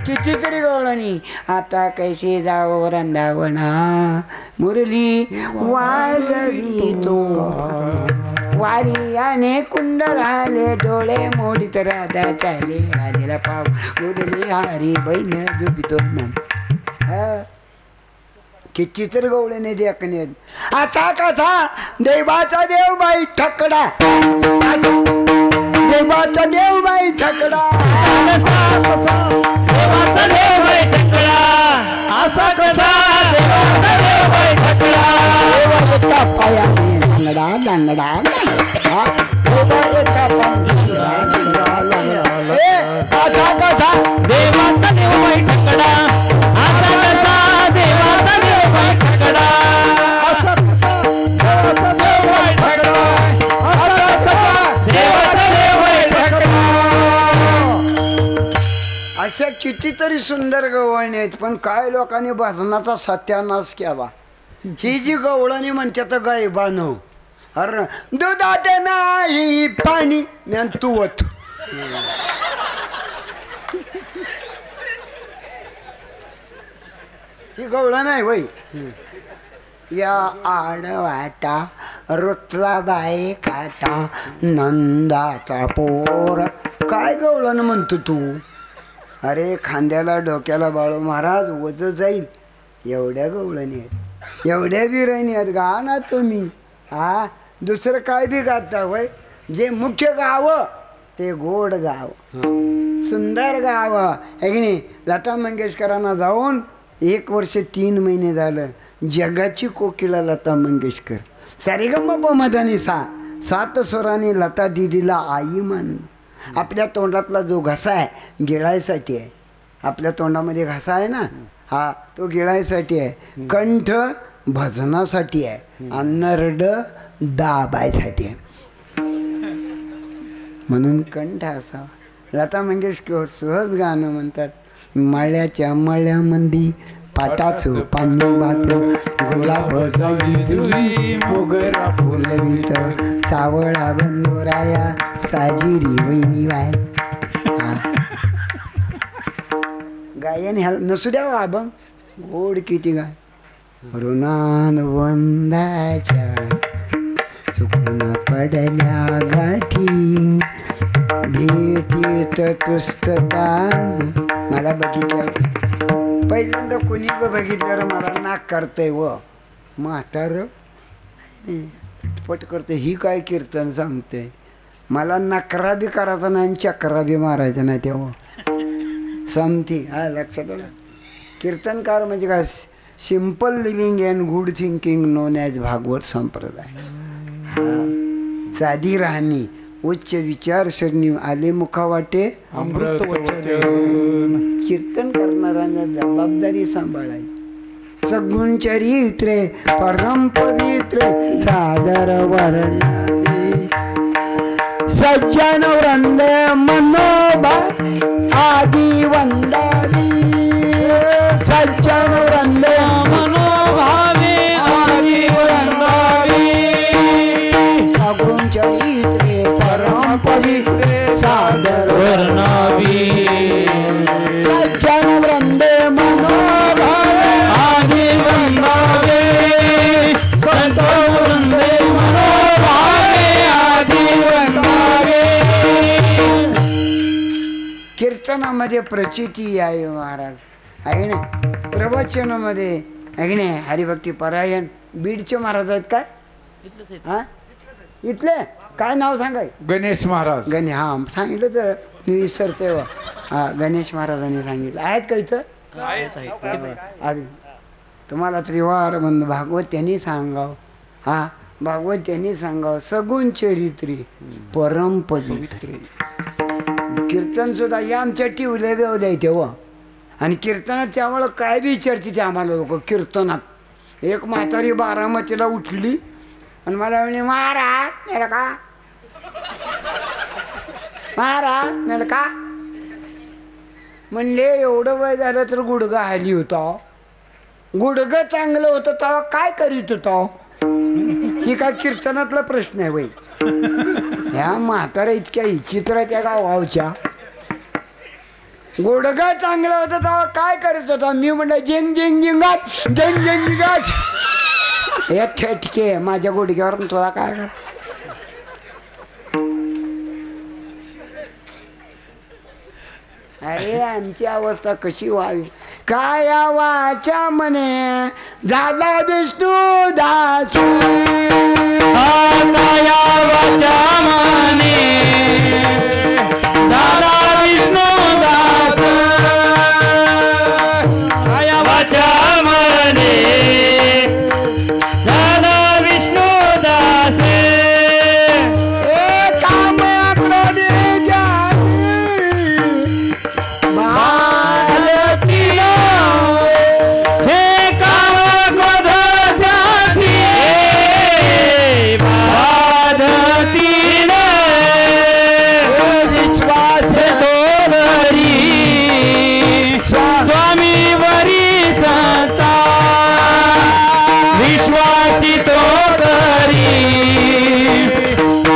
कितीतरी गवळणी. आता कैसे जावं वृंदावना, मुरली वाजवी तो वारियाने कुंडलाले, डोळे मोडीत राधा चाले. राधेला पाव मुरली हारी बहीण दुबितो ना. कितीतरी गवळीने देखणे. असा कसा देवाचा देव बाई ठकडा, देवाचा देव बाई ठकडा. देवाचा देव बाई ठकडा, असा कसा देवाचा देव बाई ठकडा. देवा एका पायाने लंगडा लंगडा, देवा एका पायाने लंगडा लंगडा. असा कसा देवाचा देव बाई ठकडा, असा कसा देवाचा देव बाई ठकडा. असा कसा देवाचा देव बाई ठकडा, असा कसा देवाचा देव बाई ठकडा. अशा कितीतरी सुंदर गवळणी आहेत. पण काय लोकांनी भजनाचा सत्यानाश केला. ही जी गवळणी म्हणतात गायबानो, अरे दुधात नाही पाणी तुवत. ही गवळण नाही वय. या आडवाटा रुतला बाई काटा, नंदाचा पोर. काय गवळण म्हणतो तू? अरे खांद्याला डोक्याला बाळू महाराज वज जाईल एवढ्या गवळणी आहेत, एवढ्या विराणी आहेत. गा ना तुम्ही. हा दुसरं काय बी गाता वय. जे मुख्य गाव ते गोड गाव, सुंदर गाव आहे की नाही. लता मंगेशकरांना जाऊन 1 वर्ष 3 महिने झालं. जगाची कोकिला लता मंगेशकर. सारेगमपमधनी 7 स्वरांनी लता दिदीला आई मान. आपल्या तोंडातला जो घसा आहे गिळायसाठी आहे. आपल्या तोंडामध्ये घसा आहे ना, हा तो गिळायसाठी आहे. कंठ भजनासाठी आहे आणि नरड दाबायसाठी आहे. म्हणून कंठ असावा. लता मंगेशकर सहज गाणं म्हणतात. मळ्याच्या मळ्यामंदी पाटाचं पाणी भात, गुलाब जाई मोगरा फुलवीत, चावळा बंदोराया साजिरी वहिनी वाय. गायन ह्या नसू द्या अभंग. गोड किती गाय. ऋणान वंदाच्या चुकून पडल्या गाठी, भेटीत तुस्तता. मला बघितलं पहिल्यांदा कोणी बघितल्यावर मला नाक करतंय व म्हातार पट करते. ही काय कीर्तन सांगते. मला नकरा बी करायचा नाही आणि चक्रा बी मारायचा नाही. तेव्हा समती. हा लक्षात आलं. कीर्तनकार म्हणजे काय, simple living and good thinking known as Bhagwat Sampradaya. साधी राहणी, उच्च विचारसरणी, आले मुखावाटे अमृत वचन. कीर्तन करणाऱ्यांना जबाबदारी सांभाळायची. सगुण चरित्रे परम पवित्रे सादर वर्णवी सज्जन वृंदे मनोभा आदि वंदावी सज्जन वृंदे मनोभावे आदि वंदावी सगुण चरित्रे परम पवित्रे सादर वर्णावी सज्जन वृंदे मनोभावे आदि वंदावे संत वृंदे मनोभावे आदि वंदावे कीर्तनामध्ये प्रचिती आहे महाराज आहे ना प्रवचनामध्ये आहे ना हरिभक्ती परायण बीडचे महाराज आहेत काय हा इथले काय नाव सांगाय गणेश महाराज हा सांगितलं तर मी विसरतोय वा. हा गणेश महाराजांनी सांगितलं आहेत का इथं आधी तुम्हाला त्रिवार बंद भागवत त्यांनी सांगाव हा भागवत त्यांनी सांगाव सगुण चरित्री परम पवित्री कीर्तन सुद्धा या आमच्या टिवले बेवले तेव्हा आणि कीर्तनात त्यामुळं काय बी विचारते ते आम्हाला लोक कीर्तनात एक म्हातारी बारामतीला उठली आणि मला म्हणे महाराज मेळ का महाराज मेळ का म्हणले एवढं वय झालं तर गुडघा हाली होता गुडघं चांगलं होतं तेव्हा काय करीत होता ही काय कीर्तनातला प्रश्न आहे बाई ह्या म्हातारा इतक्या विचित्र त्या गावच्या गुडघं चांगलं होतं तेव्हा काय करत होता मी म्हणलं जिंग जिंग जिंगाट जिंग जिंग जिंगाट हे थेटके माझ्या गुडघ्यावरून तुला काय कर अरे आमची अवस्था कशी व्हावी काय वाचा म्हणे झाला विष्णू दास काया वाचा म्हणे झाला विष्णू दास काया वाचा म्हणे झाला विष्णू दास काम हे काम क्रोधाची विश्वास तोवरी स्वामी वरी संता विश्वासी तो करी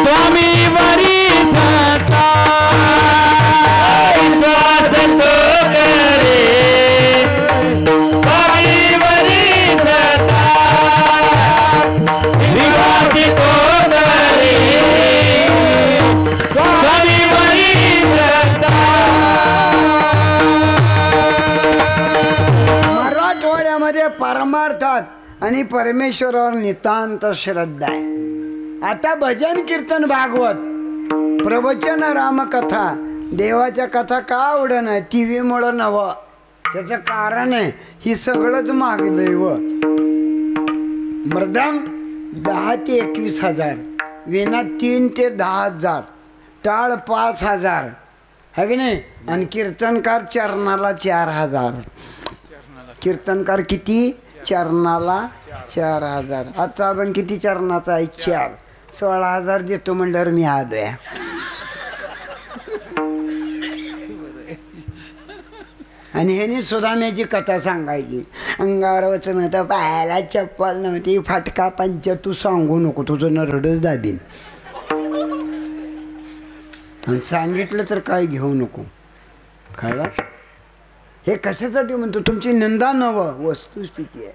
स्वामी वरी संता विश्वास तो करे स्वामी वरी संता विश्वासी तो करे स्वामी वरी संता मराठवाड्यामध्ये परमार्थात आणि परमेश्वरावर नितांत श्रद्धा आहे आता भजन कीर्तन भागवत प्रवचन रामकथा देवाच्या कथा का आवडणं टी व्हीमुळं नवं त्याचं कारण आहे ही सगळंच मागलंय व मृदंग 10 ते 21,000 विना 3 ते 10,000 टाळ 5,000 है की नाही आणि कीर्तनकार चरणाला 4,000 कीर्तनकार किती चरणाला 4,000 आजचा आपण किती चरणाचा आहे 4 16,000 देतो म्हणल्यावर मी आलोय आणि ह्याने सुदाम्याची कथा सांगायची अंगावर वचन होतं पायाला चप्पल नव्हती फाटका पंच तू सांगू नको तुझं नरडच दाबीन आणि सांगितलं तर काय घेऊ नको कळलं हे कशासाठी म्हणतो तुमची निंदा नवं वस्तुस्थिती आहे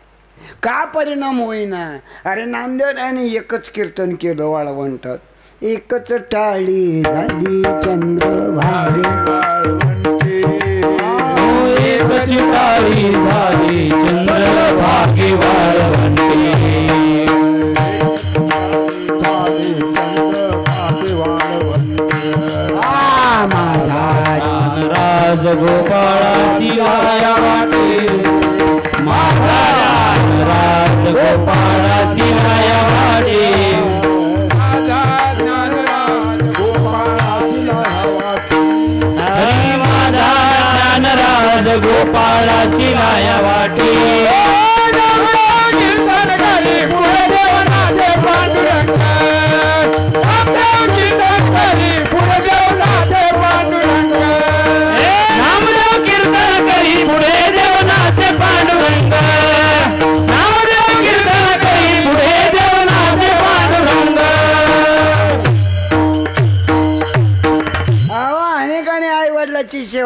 का परिणाम होईना अरे नामदेवरायाने एकच कीर्तन केलं वाळवंटात एकच टाळी झाली चंद्रभागे एकच टाळी झाली चंद्रभागे वाळवंटी माझा राज गोपाळाची वाया वाटे माझा राज गोपाळाची वाया वाटे हरी माझा ज्ञानराज गोपाळाची वाया वाटे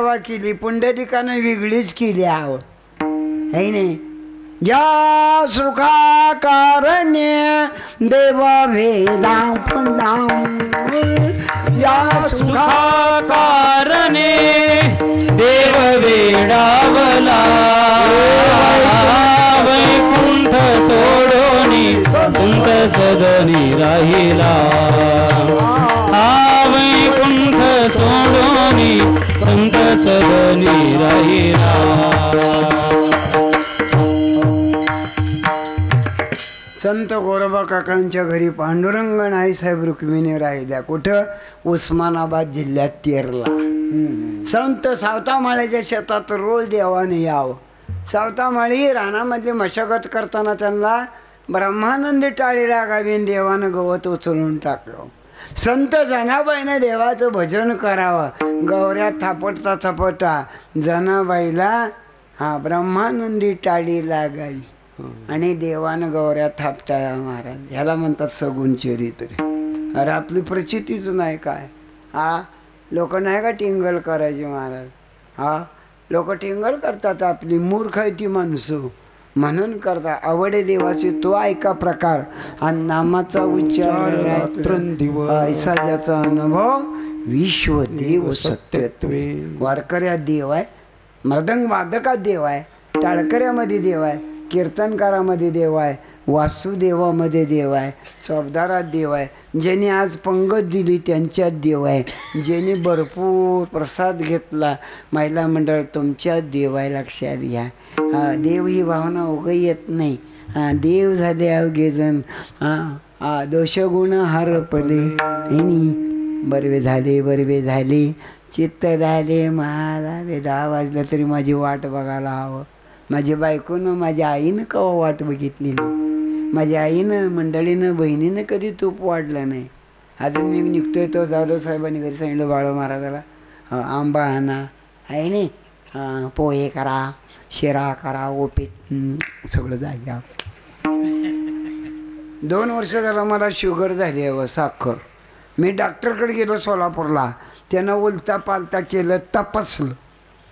सेवा केली, पुंडलिकानं वेगळीच केली आव है नाही. या सुखा कारणे देवा वेदा या सुखा कारणे देव वेडावला वैकुंठ सोडोनी संत सदनी राहिला. वैकुंठ सोडोनी संत सदनी राहिला. संत गोरोबा काकांच्या घरी पांडुरंग नाईसाहेब रुक्मिणी राहिल्या. कुठं? उस्मानाबाद जिल्ह्यात तेरला. संत सावतामाळ्याच्या शेतात रोज देवाने यावं. सावतामाळी रानामध्ये मशागत करताना त्यांना ब्रह्मानंदी टाळी लागावी, देवानं गवत उचलून टाकलं. संत जनाबाईनं देवाचं भजन करावं. गौऱ्या थापटता थापटता जनाबाईला ब्रह्मानंदी टाळी लागावी आणि देवानं गौऱ्या थापटाया महाराज. ह्याला म्हणतात सगुण चरित्र. अरे आपली प्रचितीच नाही काय. लोक नाही का टिंगल करायचे महाराज. लोक टिंगल करतात. आपली मूर्ख आहे ती माणसं म्हणून करता. आवडे देवाची तो ऐका प्रकार आणि नामाचा उच्चार ऐसा ज्याचा अनुभव विश्वदेव सत्यत्वे. वारकऱ्यात देव आहे, मृदंग वादकात देव आहे, टाळकऱ्यामध्ये देव आहे, कीर्तनकारामध्ये देव आहे, वासुदेवामध्ये देव आहे, चौबदारात देव आहे, ज्यांनी आज पंगत दिली त्यांच्यात देव आहे, ज्यांनी भरपूर प्रसाद घेतला महिला मंडळ तुमच्यात देव आहे. लक्षात घ्या. देव ही भावना उगा येत नाही. देव झाले अवघे जण. दोषगुण हरपले बरवे झाले बरवे झाले चित्त झाले महाराज. 10 वाजलं तरी माझी वाट बघायला हवं. माझी बायकोनं माझ्या आईनं कवा वाट बघितली नाही. माझ्या आईनं मंडळीनं बहिणीनं कधी तूप वाढलं नाही. अजून मी निघतोय तो जाधव साहेबांनी घरी सांगितलं बाळ महाराजाला आंबा आणा आहे नाही, पोहे करा, शिरा करा, ओपीट सगळं जाग्या. 2 वर्ष झालं मला शुगर झाली आहे व साखर. मी डॉक्टरकडे गेलो सोलापूरला. त्यानं उलता पालता केलं, तपासलं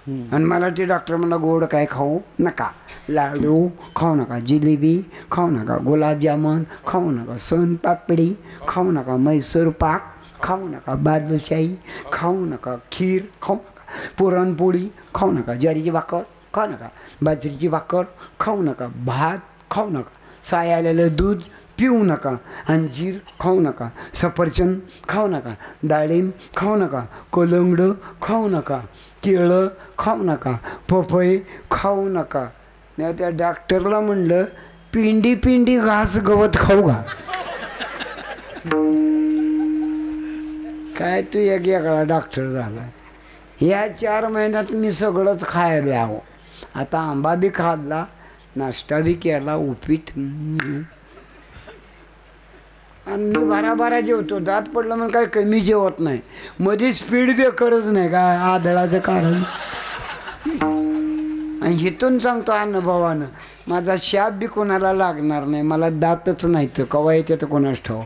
आणि मला ते डॉक्टर म्हणला गोड काय खाऊ नका, लाडू खाऊ नका, जिलेबी खाऊ नका, गुलाबजामुन खाऊ नका, सोनपापडी खाऊ नका, मैसूर पाक खाऊ नका, बालुशाही खाऊ नका, खीर खाऊ नका, पुरणपोळी खाऊ नका, ज्वारीची भाकर खाऊ नका, बाजरीची भाकर खाऊ नका, भात खाऊ नका, साय आलेलं दूध पिऊ नका, अंजीर खाऊ नका, सफरचंद खाऊ नका, डाळिंब खाऊ नका, कोलंगडं खाऊ नका, केळं खाऊ नका, पपई खाऊ नका. नाही त्या डॉक्टरला म्हणलं पिंडी पिंडी घास गवत खाऊ घा. काय तू एक वेगळा डॉक्टर झाला. या 4 महिन्यात मी सगळंच खायला हवं. आता आंबा बी खाल्ला, नाश्ता बी केला, उपीट आणि मी बारा जेवतो. दात पडलं म्हणून काय कमी जेवत नाही. मध्ये स्पीड ब्रेकरच नाही का आदळाचं कारण. आणि इथून सांगतो अनुभवानं माझा शाप बी कोणाला लागणार नाही. मला दातच नाही तर कवा येते तर कोणाच ठाव.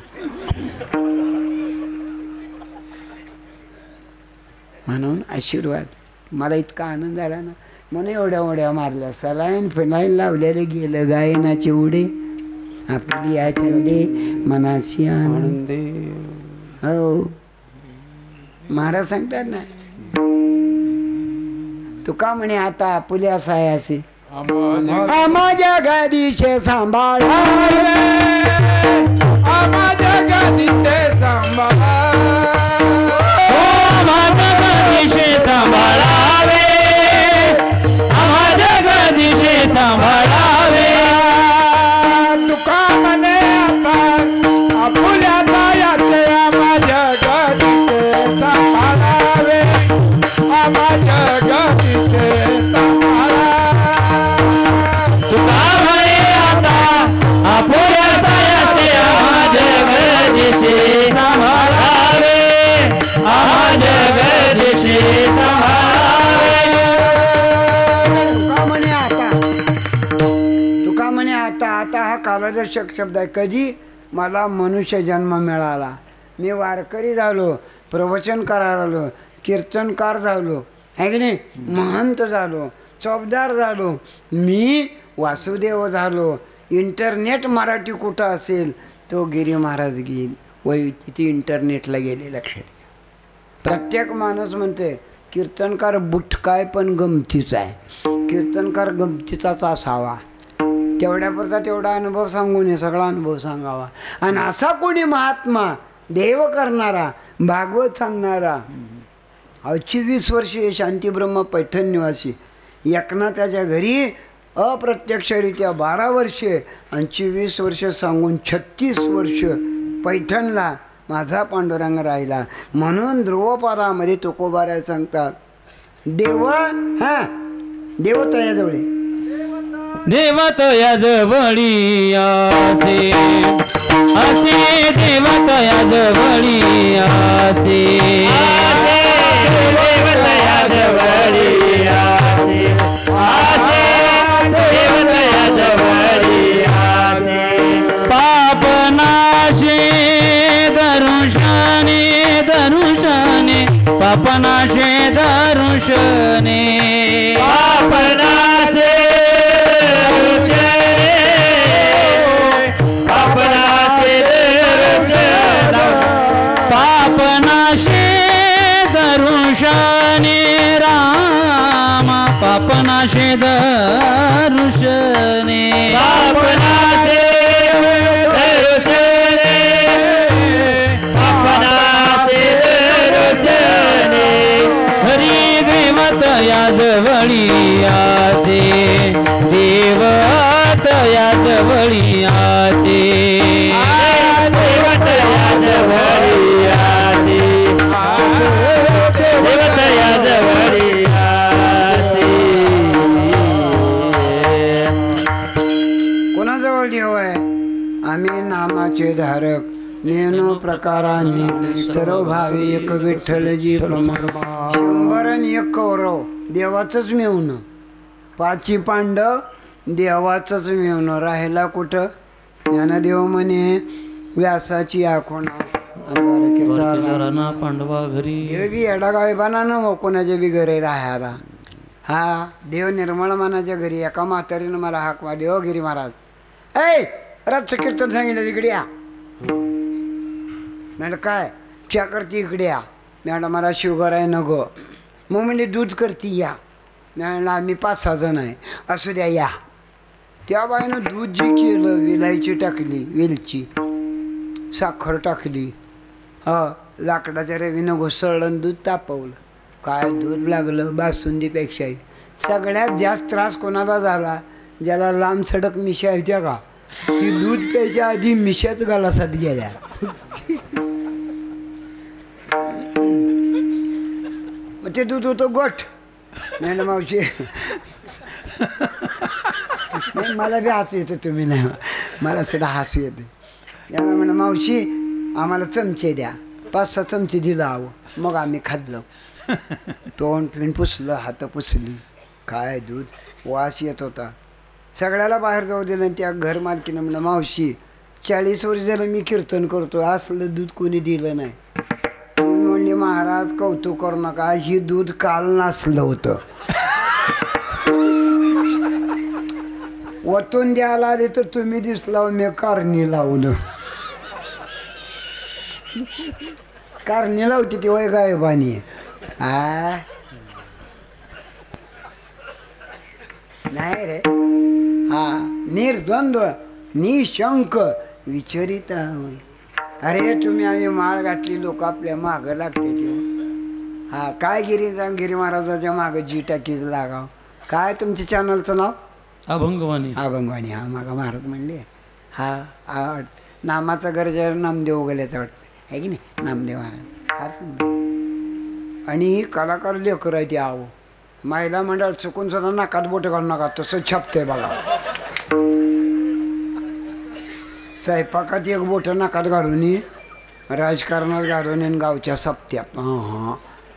म्हणून आशीर्वाद. मला इतका आनंद झाला ना. म्हणून एवढ्या मारल्या. सलाईन फिनाईल लावलेले गेलं गायनाचे उडे आपली या छंदे मनाशी आनंदे. हो महाराज सांगतात ना तुका म्हणे आता आपुले असा आहे असे माझ्या गादीचे सांभाळावे, माझ्या गादीचे सांभाळावे, माझ्या गादीचे सांभाळावे, माझ्या गादीचे सांभाळावे. तुका म्हणे आता आपुल्या तायाचे माझ्या गादीचे सांभाळावे, माझ्या गादीचे सांभाळावे. तुका म्हणे आता आपुल्या तायाचे माझ्या गादीचे सांभाळावे, माझ्या गादीचे सांभाळावे. तुका म्हणे आता, तुका म्हणे आता. आता हा कालदर्शक शब्द आहे. कधी मला मनुष्य जन्म मिळाला, मी वारकरी झालो, प्रवचन करायला आलो, कीर्तनकार झालो, आहे की नाही. महंत झालो, चौबदार झालो, मी वासुदेव झालो. इंटरनेट मराठी कुठं असेल तो गिरी महाराज घेईल. वै तिथे इंटरनेटला गेले. लक्षात. प्रत्येक माणूस म्हणते कीर्तनकार बुटकाय पण गमतीचा आहे. कीर्तनकार गमतीचाच असावा. तेवढ्यापुरता तेवढा अनुभव सांगू नये, सगळा अनुभव सांगावा. आणि असा कोणी महात्मा, देव करणारा, भागवत सांगणारा, 24 वर्षे शांतीब्रह्म पैठण निवासी एकनाथाच्या घरी अप्रत्यक्षरित्या 12 वर्षे आणि 24 वर्ष सांगून 36 वर्ष पैठणला माझा पांडुरंग राहिला. म्हणून ध्रुवपादामध्ये तुकोबाराय सांगतात देव देव तयाजवळ देव तयाजवळी आसे, असे देव तयाजवळी आसे, देव तयाजवळी आसे, देव तयाजवळी आसे. पापनाशे दरुशने दरुशने, पापनाशे दरुशने, पापनाशे पापनाशे दरुशने राम, पापनाशे दरुशने, पापनाशे दरुशने, पापनाशे दरुशने. हरी देवत याजवळी आसे, देवत याजवळी आसे, देवत याजवळी आसे, देवत याजवळी आसे. कोणाजवळ देव आहे? आम्ही नामाचे धारक, नेनो प्रकाराने सर्व भावी एक विठ्ठलजी प्रमाण. 101 कौरव देवाचंच मिळवणं, 5 पांडव देवाचंच मिळवणं. राहिला कुठं? ज्ञानदेव म्हणे व्यासाची आखोणा पांडवा घरी. देव बी एडागावी बाना न कोणाच्या बी घरी राहायला. हा देव निर्मळ मानाच्या घरी. एका म्हातारीनं मला हाक मारली, हो गिरी महाराज, ऐ रातचं कीर्तन सांगितलं इकडे या. मॅडम काय च्या करते इकडे या. मॅडम मला शुगर आहे न गो. मग म्हणजे दूध करते या. मॅडम आम्ही 5-6 जण आहे. असू द्या या. त्या बाईनं दूध जे केलं, विलायची टाकली, वेलची, साखर टाकली, लाकडाच्या रवीनं घुसळलं, दूध तापवलं. काय दूध लागलं बासुंदीपेक्षाही. सगळ्यात जास्त त्रास कोणाला झाला? ज्याला लांब सडक मिशा होत्या का, की दूध प्यायच्या आधी मिशाच गलासात गेल्या. मग ते दूध होतं गोठ. नाही मावशी, नाही मला बी हसू येतं, तुम्ही नाही, मला सुद्धा हसू येते. याला म्हणा मावशी आम्हाला चमचे द्या. 5-6 चमचे दिलं हवं. मग आम्ही खाल्लं. तोंड पिंड पुसलं, हात पुसली. काय दूध वास येत होता. सगळ्याला बाहेर जाऊ दिलं. आणि त्या घर मालकीनं म्हणलं मावशी 40 वर्ष झालं मी कीर्तन करतो, असलं दूध कोणी दिलं नाही. म्हणले महाराज कौतुक करू नका, ही दूध काल नासलं होतं. वतून द्यायला आले तर तुम्ही दिसला, मी कारणी लावलं. कारणी लावती ती वय गायबानी. नाही रे. निर्द्वंद्व निशंक विचरित. अरे तुम्ही आम्ही माळ घातली, लोक आपल्या मागं लागते ते. काय गिरी महाराजाच्या मागं जी टाकी लागाव. काय तुमच्या चॅनलचं नाव? अभंगवाणी. अभंगवाणी. मागा महाराज म्हणले नामाचा गरजेवर नामदेव गेल्याचं वाटतं आहे की नाही. नामदेव महाराज आणि कलाकार लेकर आहे. ती महिला मंडळ चुकून सुद्धा नाकात बोट घालू नका, तसं छापतंय बघा. स्वयंपाकात एक बोट नाकात घालून, राजकारणात घालून, आणि गावच्या सप्त्यात.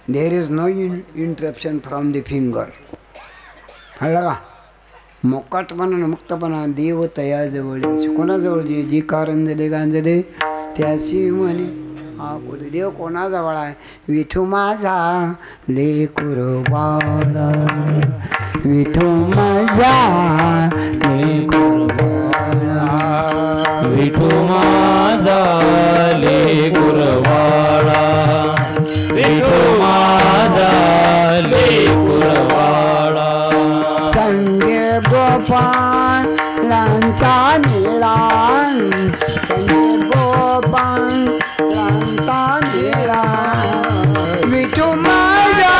There is no interruption from the finger. कळलं का? मोकाटपणा मुक्तपणा देव तयाजवळ. कोणाजवळ? जी कारंजले गांजले त्याशी म्हणे हा देव कोणाजवळ आहे? विठू माझा लेकुरवाळा, विठू माझा लेकुरवाळा, विठू माझा लेकुरवाळा, विठू माझा लेकुरवाळा. संगे गोपाळांचा निळा, संगे गोपाळांचा निळा, विठू माझा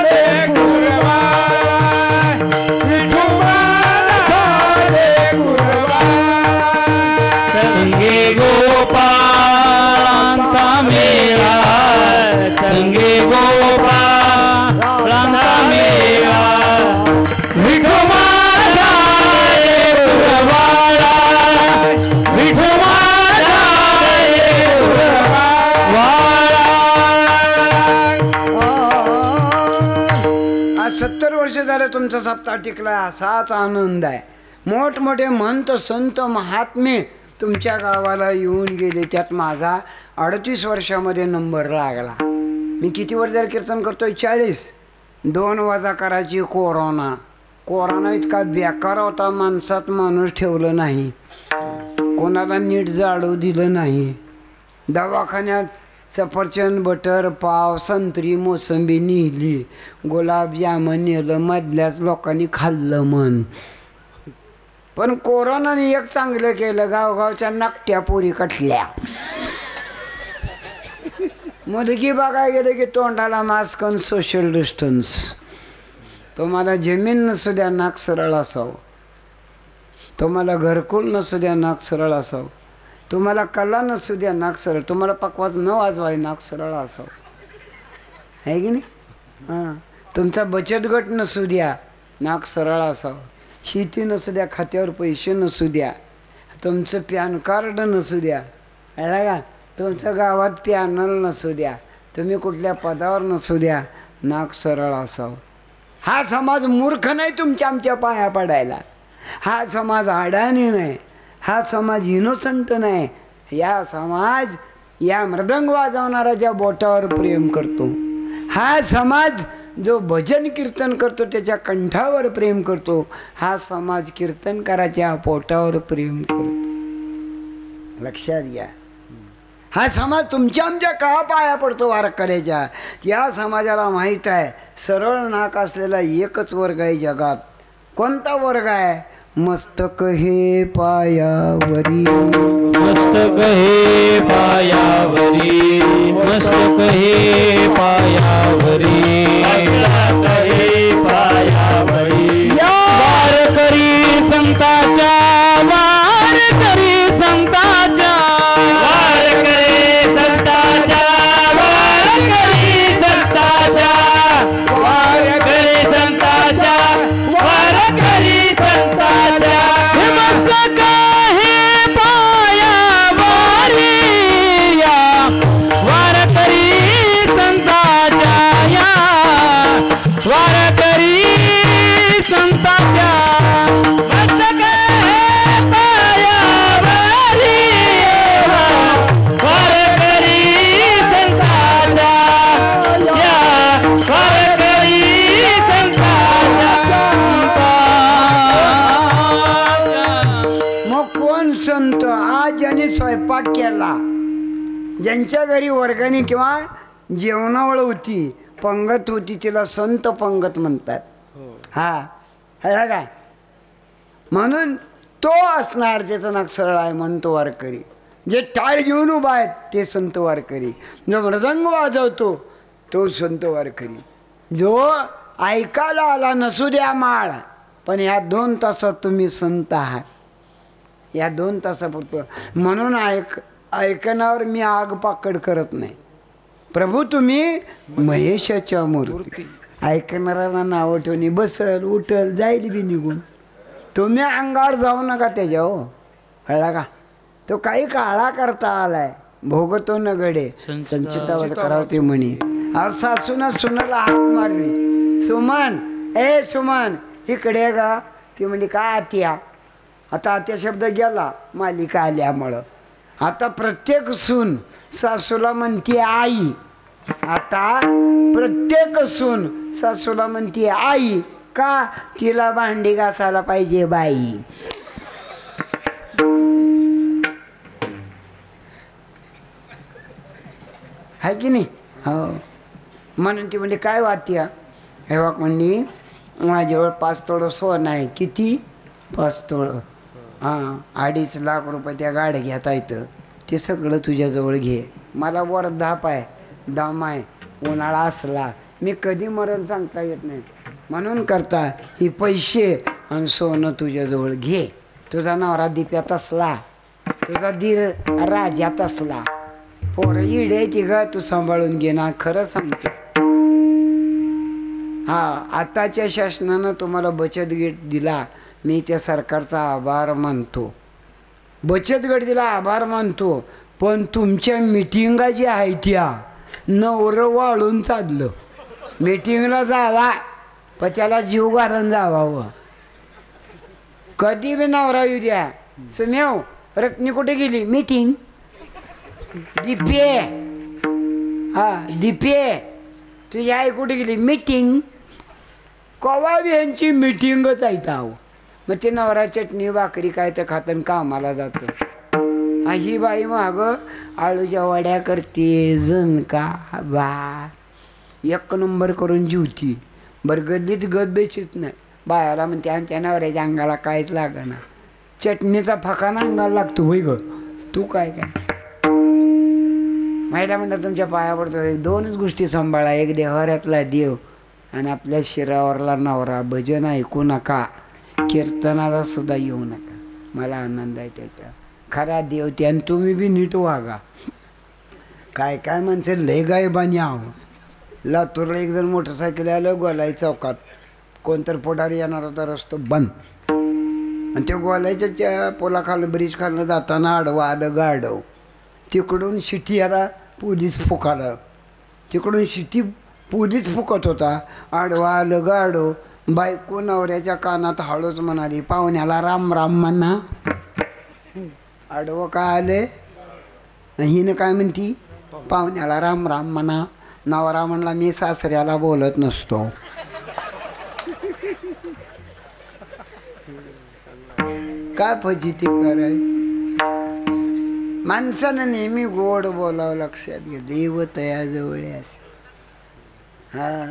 लेकुरवाळा, विठू माझा लेकुरवाळा. संगे गोपाळांचा मेळा, संगे गोपाळांचा मेळा, विठू माझा लेकुरवाळा, विठू माझा लेकुरवाळा. आज 70 वर्ष झालं तुमचा सप्ताह टिकला. असाच आनंद आहे. मोठमोठे महंत संत महात्मे तुमच्या गावाला येऊन गेले. त्यात माझा 38 वर्षामध्ये नंबर लागला. मी किती वर्ष झालं कीर्तन करतोय? 40. 2 वजा करायची कोरोना. कोरोना इतका बेकार होता, माणसात माणूस ठेवलं नाही, कोणाला नीट जाळू दिलं नाही. दवाखान्यात सफरचंद, बटर, पाव, संत्री, मोसंबी नेली, गुलाबजामन नेलं, मधल्याच लोकांनी खाल्लं मन. पण कोरोनाने एक चांगलं केलं, गावगावच्या नाकट्या पोरी कटल्या. मुलगी बघायला गेलं की तोंडाला मास्क आणि सोशल डिस्टन्स. तुम्हाला जमीन नसू द्या नाक सरळ असावं, तुम्हाला घरकुल नसू द्या नाक सरळ असावं, तुम्हाला कला नसू द्या नाक सरळ, तुम्हाला पकवाज न वाजवाय नाक सरळ असावं, आहे की नाही? हां, तुमचा बचत गट नसू द्या नाक सरळ असावं, शेती नसू द्या, खात्यावर पैसे नसू द्या, तुमचं पॅन कार्ड नसू द्या, कळलं का? तुमचं गावात पॅनल नसू द्या, तुम्ही कुठल्या पदावर नसू द्या, नाक सरळ असावं. हा समाज मूर्ख नाही तुमच्या आमच्या पाया पडायला. हा समाज अडाणी नाही, हा समाज इनोसंट नाही. या समाज या मृदंग वाजवणाऱ्याच्या बोटावर प्रेम करतो. हा समाज जो भजन कीर्तन करतो त्याच्या कंठावर प्रेम करतो. हा समाज कीर्तनकाराच्या पोटावर प्रेम करतो. लक्षात घ्या. हा समाज तुमच्या आमच्या का पाया पडतो वारकऱ्याच्या? या समाजाला माहीत आहे सरळ नाक असलेला एकच वर्ग आहे जगात. कोणता वर्ग आहे? मस्तक हे पायावरी, मस्तक हे पायावरी, मस्तक हे पायावरी, मस्तक हे पायावरी. वारकरी संताच्या, वारकरी संताच्या, वारकरी संताच्या, वारकरी संताच्या, वारकरी संताच्या, वारकरी संताच्या. मस्तक हे पायावरी या वारकरी संताच्या, या वारकरी संताच्या. मस्तक हे पायावरी वारकरी संताच्या, या वारकरी संताच्या. मग कोण संत? आज ज्यांनी स्वयंपाक केला, ज्यांच्या घरी वर्गणी किंवा जेवणावळ होती, पंगत होती, तिला संत पंगत म्हणतात. हा है का? म्हणून तो असणार त्याचं नाक सरळ आहे म्हणतो वारकरी. जे टाळ घेऊन उभा आहेत ते संत वारकरी. जो मृदंग वाजवतो तो संत वारकरी. जो ऐकायला आला नसू द्या माळ, पण ह्या 2 तासात तुम्ही संत आहात. या 2 तासापुरतं. म्हणून ऐकण्यावर मी आग पाकड करत नाही. प्रभू तुम्ही महेशाच्या मूर्ती. ऐकणाऱ्यांना नावं ठेवणी बसल उठल जाईल बी निघून. तुम्ही अंगावर जाऊ नका त्याच्या. हो कळला का? तो काही काळा करता आलाय, भोगतो न गडे संचितावत करावते म्हणे. सासून सुनाला हाक मारली, सुमन ए सुमन इकडे गा. ती म्हणजे का आत्या. आता आत्या शब्द गेला मालिका आल्यामुळं. आता प्रत्येक सून सासूला म्हणते आई. आता प्रत्येक सून सासूला म्हणते आई. का? तिला भांडी घासायला पाहिजे बाई. आहे की नाही? हो. म्हणून ती म्हणजे काय वाटते हे बघ म्हणली माझ्याजवळ 5 तोळं सोनं आहे. किती? 5 तोळं. हां 2.5 लाख रुपये त्या गाड्या घेता येतं. ते सगळं तुझ्याजवळ घे. मला वर धाप आहे, दम आहे, उन्हाळा असला मी कधी मरण सांगता येत नाही. म्हणून करता ही पैसे आणि सोनं तुझ्याजवळ घे. तुझा नवरा दिप्यात असला, तुझा दीर राजात असला, पोरं इडे ती ग तू सांभाळून घे ना. खरं सांगतो. हा आताच्या शासनानं तुम्हाला बचत गट दिला. मी त्या सरकारचा आभार मानतो. बचत गट दिला आभार मानतो. पण तुमच्या मिटिंगा ज्या आहेत त्या नवरं वाळून चाललं. मिटिंगला जावा पण त्याला जीव घालून जावावं. कधी बी नवरा येऊ द्या. सुमेव रत्नी कुठे गेली? मीटिंग. दीपे हा दीपे तुझी आई कुठे गेली? मीटिंग. कवा बी यांची मिटिंगच आहे ताव. मग ते नवरा चटणी भाकरी काय तर खातन कामाला जातं. ही बाई माग आळूच्या वड्या करते, झुणका भात 1 नंबर करून जेवती. बरं गल्लीत गद बेचीत नाही. बायाला म्हणते आमच्या नवऱ्याच्या अंगाला काहीच लागना. चटणीचा फकाना अंगाला लागतो. होय ग तू काय काय महिला म्हणतात तुमच्या पाया पडतो. 2च गोष्टी सांभाळा. एक देवाऱ्यातला देव आणि आपल्या शिरावरला नवरा. भजन ऐकू नका, कीर्तनाला सुद्धा येऊ नका. मला आनंद आहे त्याच्या. खरा देव ते. आणि तुम्ही बी नीट वागा. काय काय माणसं लय गायबानी आहो. लातूरला एक जण मोटरसायकल आलं गोलाई चौकात. कोणतर पुढारी येणार होता. रस्ता बंद. आणि ते गोलाईच्या पोलाखालनं ब्रिज खालनं जाताना आडवा आलं गाडव. तिकडून शिटी आला पोलीस फुकाला. तिकडून शिटी पोलीस फुकत होता. आडवा आलं गाडव. बायको नवऱ्याच्या कानात हळूच म्हणाली पाहुण्याला राम राम म्हणा. आडवं काय आले? हिनं काय म्हणती? पाहुण्याला राम राम म्हणा. नवरा म्हणला मी सासऱ्याला बोलत नसतो. काय फजिती कराय. माणसानं नेहमी गोड बोलावं. लक्षात घे देव तयाजवळ असे. हा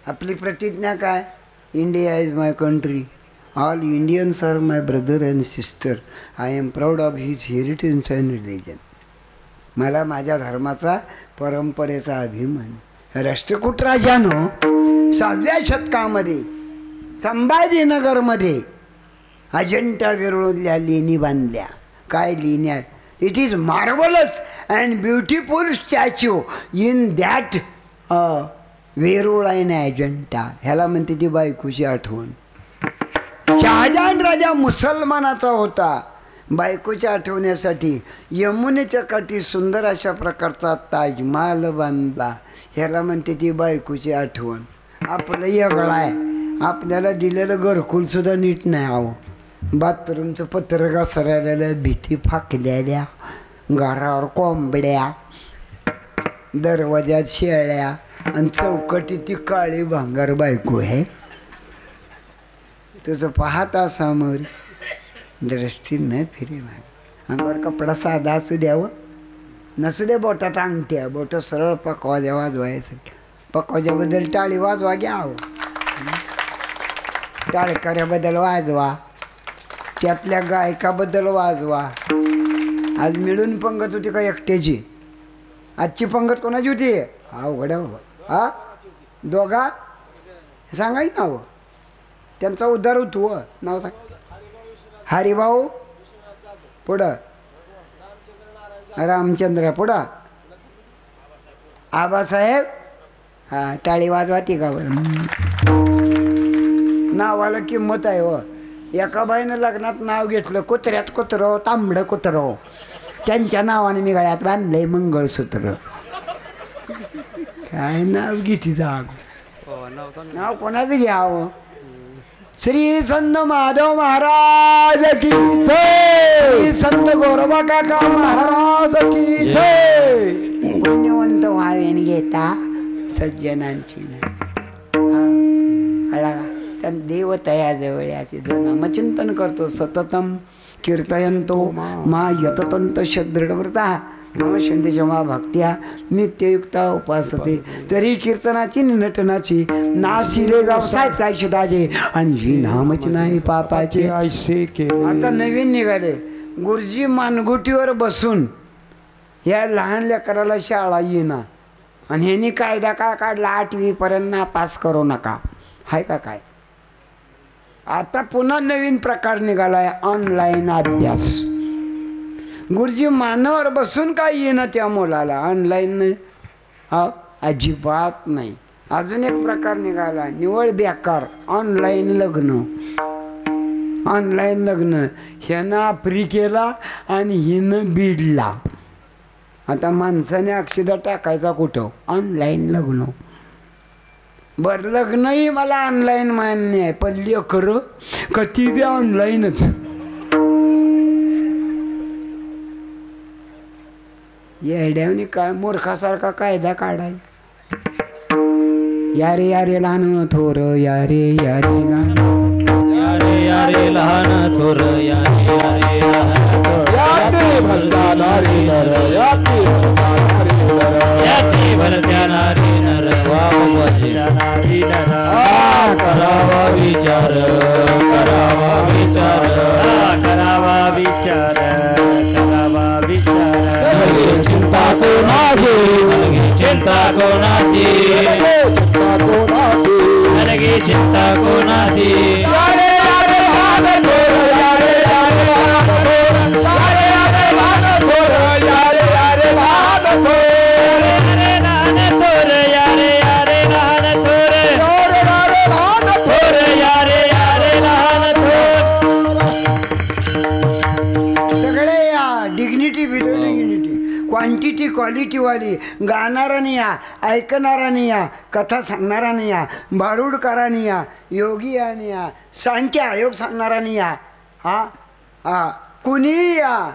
आपली प्रतिज्ञा काय? India is my country. All Indians are my brother and sister. I am proud of his heritage and religion. मला माझ्या धर्माचा परंपरेचा अभिमान. राष्ट्रकूट राजानं 6व्या शतकामध्ये संभाजीनगरमध्ये अजंठा वेरूळच्या लेणी बांधल्या. काय लेण्या? It is marvellous and beautiful statue in that Verul and Ajanta. ह्याला म्हणते ती बायकोची आठवण. शहाजहान राजा मुसलमानाचा होता. बायकोच्या आठवण्यासाठी यमुनेच्या काठी सुंदर अशा प्रकारचा ताजमहाल बांधला. ह्याला म्हणते ती बायकोची आठवण. आपलं येगळं आहे. आपल्याला दिलेलं घरकुलसुद्धा नीट नाही. आहो बाथरूमचं पत्र घसरलेलं, भीती फाकलेल्या, घरावर कोंबड्या, दरवाज्यात शेळ्या आणि चौकटी ती काळी भांगार बायको आहे. तुझं पाहता समोर दृष्टी न फिरे. अंगावर कपडा साधा असू द्यावं, नसू दे बोटात अंगठ्या. बोट सरळ पकवाजा वाजवायचं. पकवाजाबद्दल टाळी वाजवा घ्या. आहो टाळकऱ्याबद्दल वाजवा. त्यातल्या गायकाबद्दल वाजवा. आज मिळून पंगत होती का एकट्याची? आजची पंगत कोणाची होती? अवघड आहे बाबा. हा दोघा सांगाय नाव. त्यांचा उद्धार होतो. नाव सांग. हरिभाऊ पुढं, रामचंद्र पुढं, आबासाहेब. हा टाळी वाजवा ती गावर. नावाला किंमत आहे. हो एका बाईनं लग्नात नाव घेतलं कुत्र्यात कुत्रं, तांबडं कुत्रं. त्यांच्या नावाने मी गळ्यात बांधलंय मंगळसूत्र. काय नाव घेती जाग. नाव कोणाचं घ्यावं? श्री संत माधव महाराज की जय. श्री संत गोरोबा काका महाराज की जय. पुण्यवंत व्हावेन घेता सज्जनांची त्या देव तयाजवळ याचे जो नामचिंतन करतो सततम कीर्तयंतो मा यततंत शद्दृढव्रता नम शिंदेच्या मा भक्त्या नित्ययुक्ता उपासते. तरी कीर्तनाची नटनाची नाशिले व्यवसाय काय शिदाजे आणि ही नामच नाही पापाचे ऐसे केले. आता नवीन निघाले गुरुजी मानगुटीवर बसून या लहान लेकराला शाळा येईना आणि ह्यांनी कायदा काय काढला 8वी पर्यंत नापास करू नका. हाय का काय? आता पुन्हा नवीन प्रकार निघालाय ऑनलाईन अभ्यास. गुरुजी मानावर बसून काय येणं त्या मुलाला ऑनलाईन. हा अजिबात नाही. अजून एक प्रकार निघाला निवळ बेकार ऑनलाईन लग्न. ऑनलाईन लग्न ह्यानं आफ्रिकेला आणि हिनं बीडला. आता माणसाने अक्षदा टाकायचा कुठं? ऑनलाईन लग्न. बरं लग्नही मला ऑनलाईन मान्य आहे पण लेकरं कधी बी ऑनलाईनच. येड्याने काय मूर्खासारखा कायदा काढाय. यारे यारे लहान थोर यारे यारे लहान यारे यारे लहान थोर यारे यारे लहान थोर याते भरत्या नारी नर याते भरत्या नारी नर वावच्या नारी नर. करावा विचार करावा विचार करावा विचार करावा विचार. चिंता कोणाची चिंता कोणाची अलगी चिंता कोणाची. क्वांटिटी क्वालिटीवाली गाणारानी या ऐकणारानी या कथा सांगणारानी या भारूडकारानी या योगी आणि या सांख्य आयोग सांगणारानी या हा कुणी या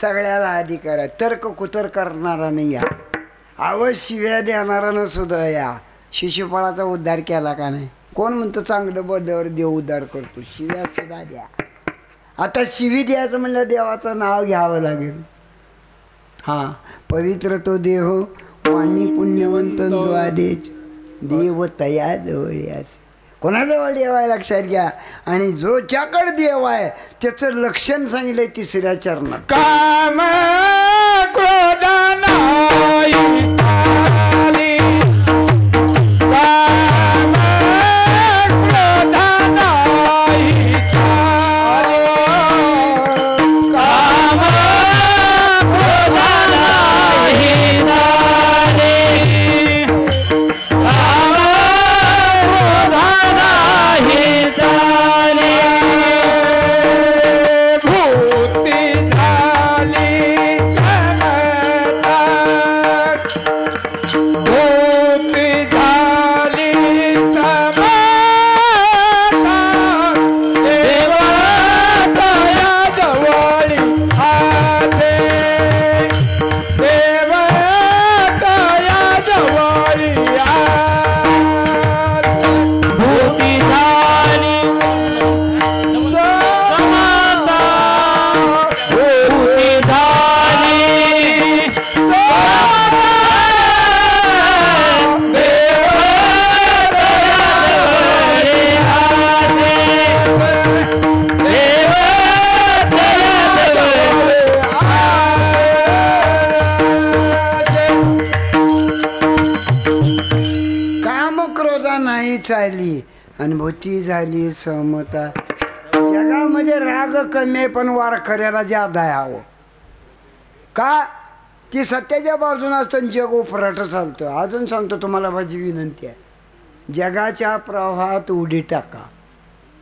सगळ्याला अधिकार आहे. तर्क कुतर करणारानी या शिव्या देणारानं सुद्धा या. शिशुपाळाचा उद्धार केला का नाही? कोण म्हणतो चांगलं बोलल्यावर देव उद्धार करतो? शिव्या सुद्धा द्या. आता शिवी द्यायचं म्हणलं देवाचं नाव घ्यावं लागेल. हा पवित्र तो देह वाणी पुण्यवंत जो आदेश देव तया जवळ यास. कोणाजवळ देव आहे लक्षात घ्या. आणि जो ज्याकडे देव आहे त्याचं लक्षण सांगितलंय 3ऱ्या चरणात. काम क्रोध नाही आली काम क्रोध नाही आली काम क्रोध नाही आली काम क्रोध नाही आली. भूती झाली भूती झाली देवा तया जवळी आले देवा तया जवळी आले. भूती झाली समाता भूती झाली काम क्रोधा नाही चालली आणि भूती झाली समता. जगामध्ये राग कमी आहे पण वारकऱ्याला जादा आहे. हवं का? ती सत्याच्या बाजून असतं जग उपराट चालतं. अजून सांगतो तुम्हाला माझी विनंती आहे. जगाच्या प्रवाहात उडी टाका.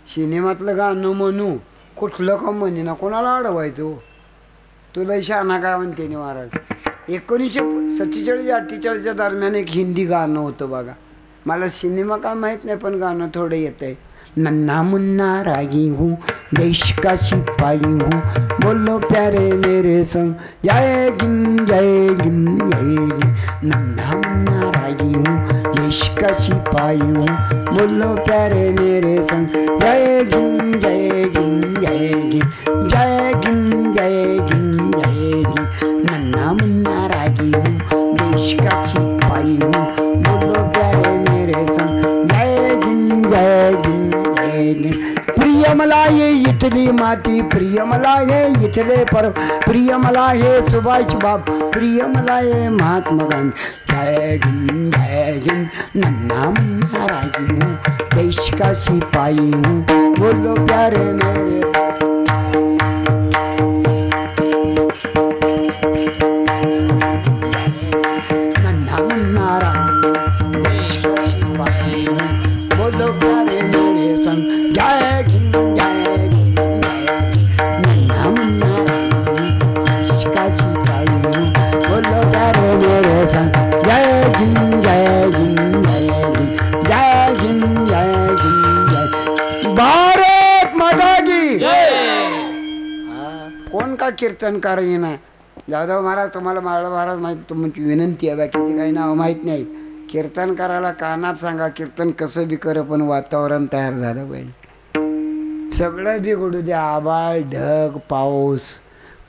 सिनेमातलं गाणं म्हणू कुठलं का म्हणे ना कोणाला अडवायचं हो. तुला शहाणा काय म्हणते नि महाराज. 1947-48 दरम्यान एक हिंदी गाणं होतं बघा. मला सिनेमा काय माहीत नाही पण गाणं थोडं येतं आहे. नन्ना मुन्ना रागी हूँ देश का सिपाही हूँ बोलो प्यारे मेरे संग जय गिन जय गिन जय गिन। नन्ना मुन्ना रागी हूँ देश का सिपाही हूँ बोलो प्यारे मेरे संग जय गिन जय गिन जय गिन जय गिन जय गिन जय गिन। नन्ना मुन्ना रागी हूँ देश का सिपाही हूँ बोलो प्यारे मेरे संग जय गिन जय गिन जय गिन। प्रिय मला ये इथली माती प्रिय मला हे इथले पर प्रिय मला हे सुभाष बाप प्रिय मला हे महात्मा गांधी जय गिन नन्ना मुन्ना रागी हूँ देश का सिपाही हूँ बोलो प्यारे मेरे नन्ना मुन्ना रागी देश का सिपाही हूँ बोलो प्यारे मेरे संग जय गिन जय गिन नन्ना मुन्ना रागी देश का सिपाही हूँ बोलो प्यारे मेरे संग जय गिन जय गिन जय गिन जय गिन जय गिन जय। भारत माता की कोण का कीर्तनकार येणार जाधव महाराज तुम्हाला माळा महाराज माहिती तुमची विनंती आहे बाकीची काही नाव माहीत नाही कीर्तनकाराला कानात सांगा कीर्तन कसं बी कर पण वातावरण तयार झालं पाहिजे सगळं बिघडू द्या आबाळ ढग पाऊस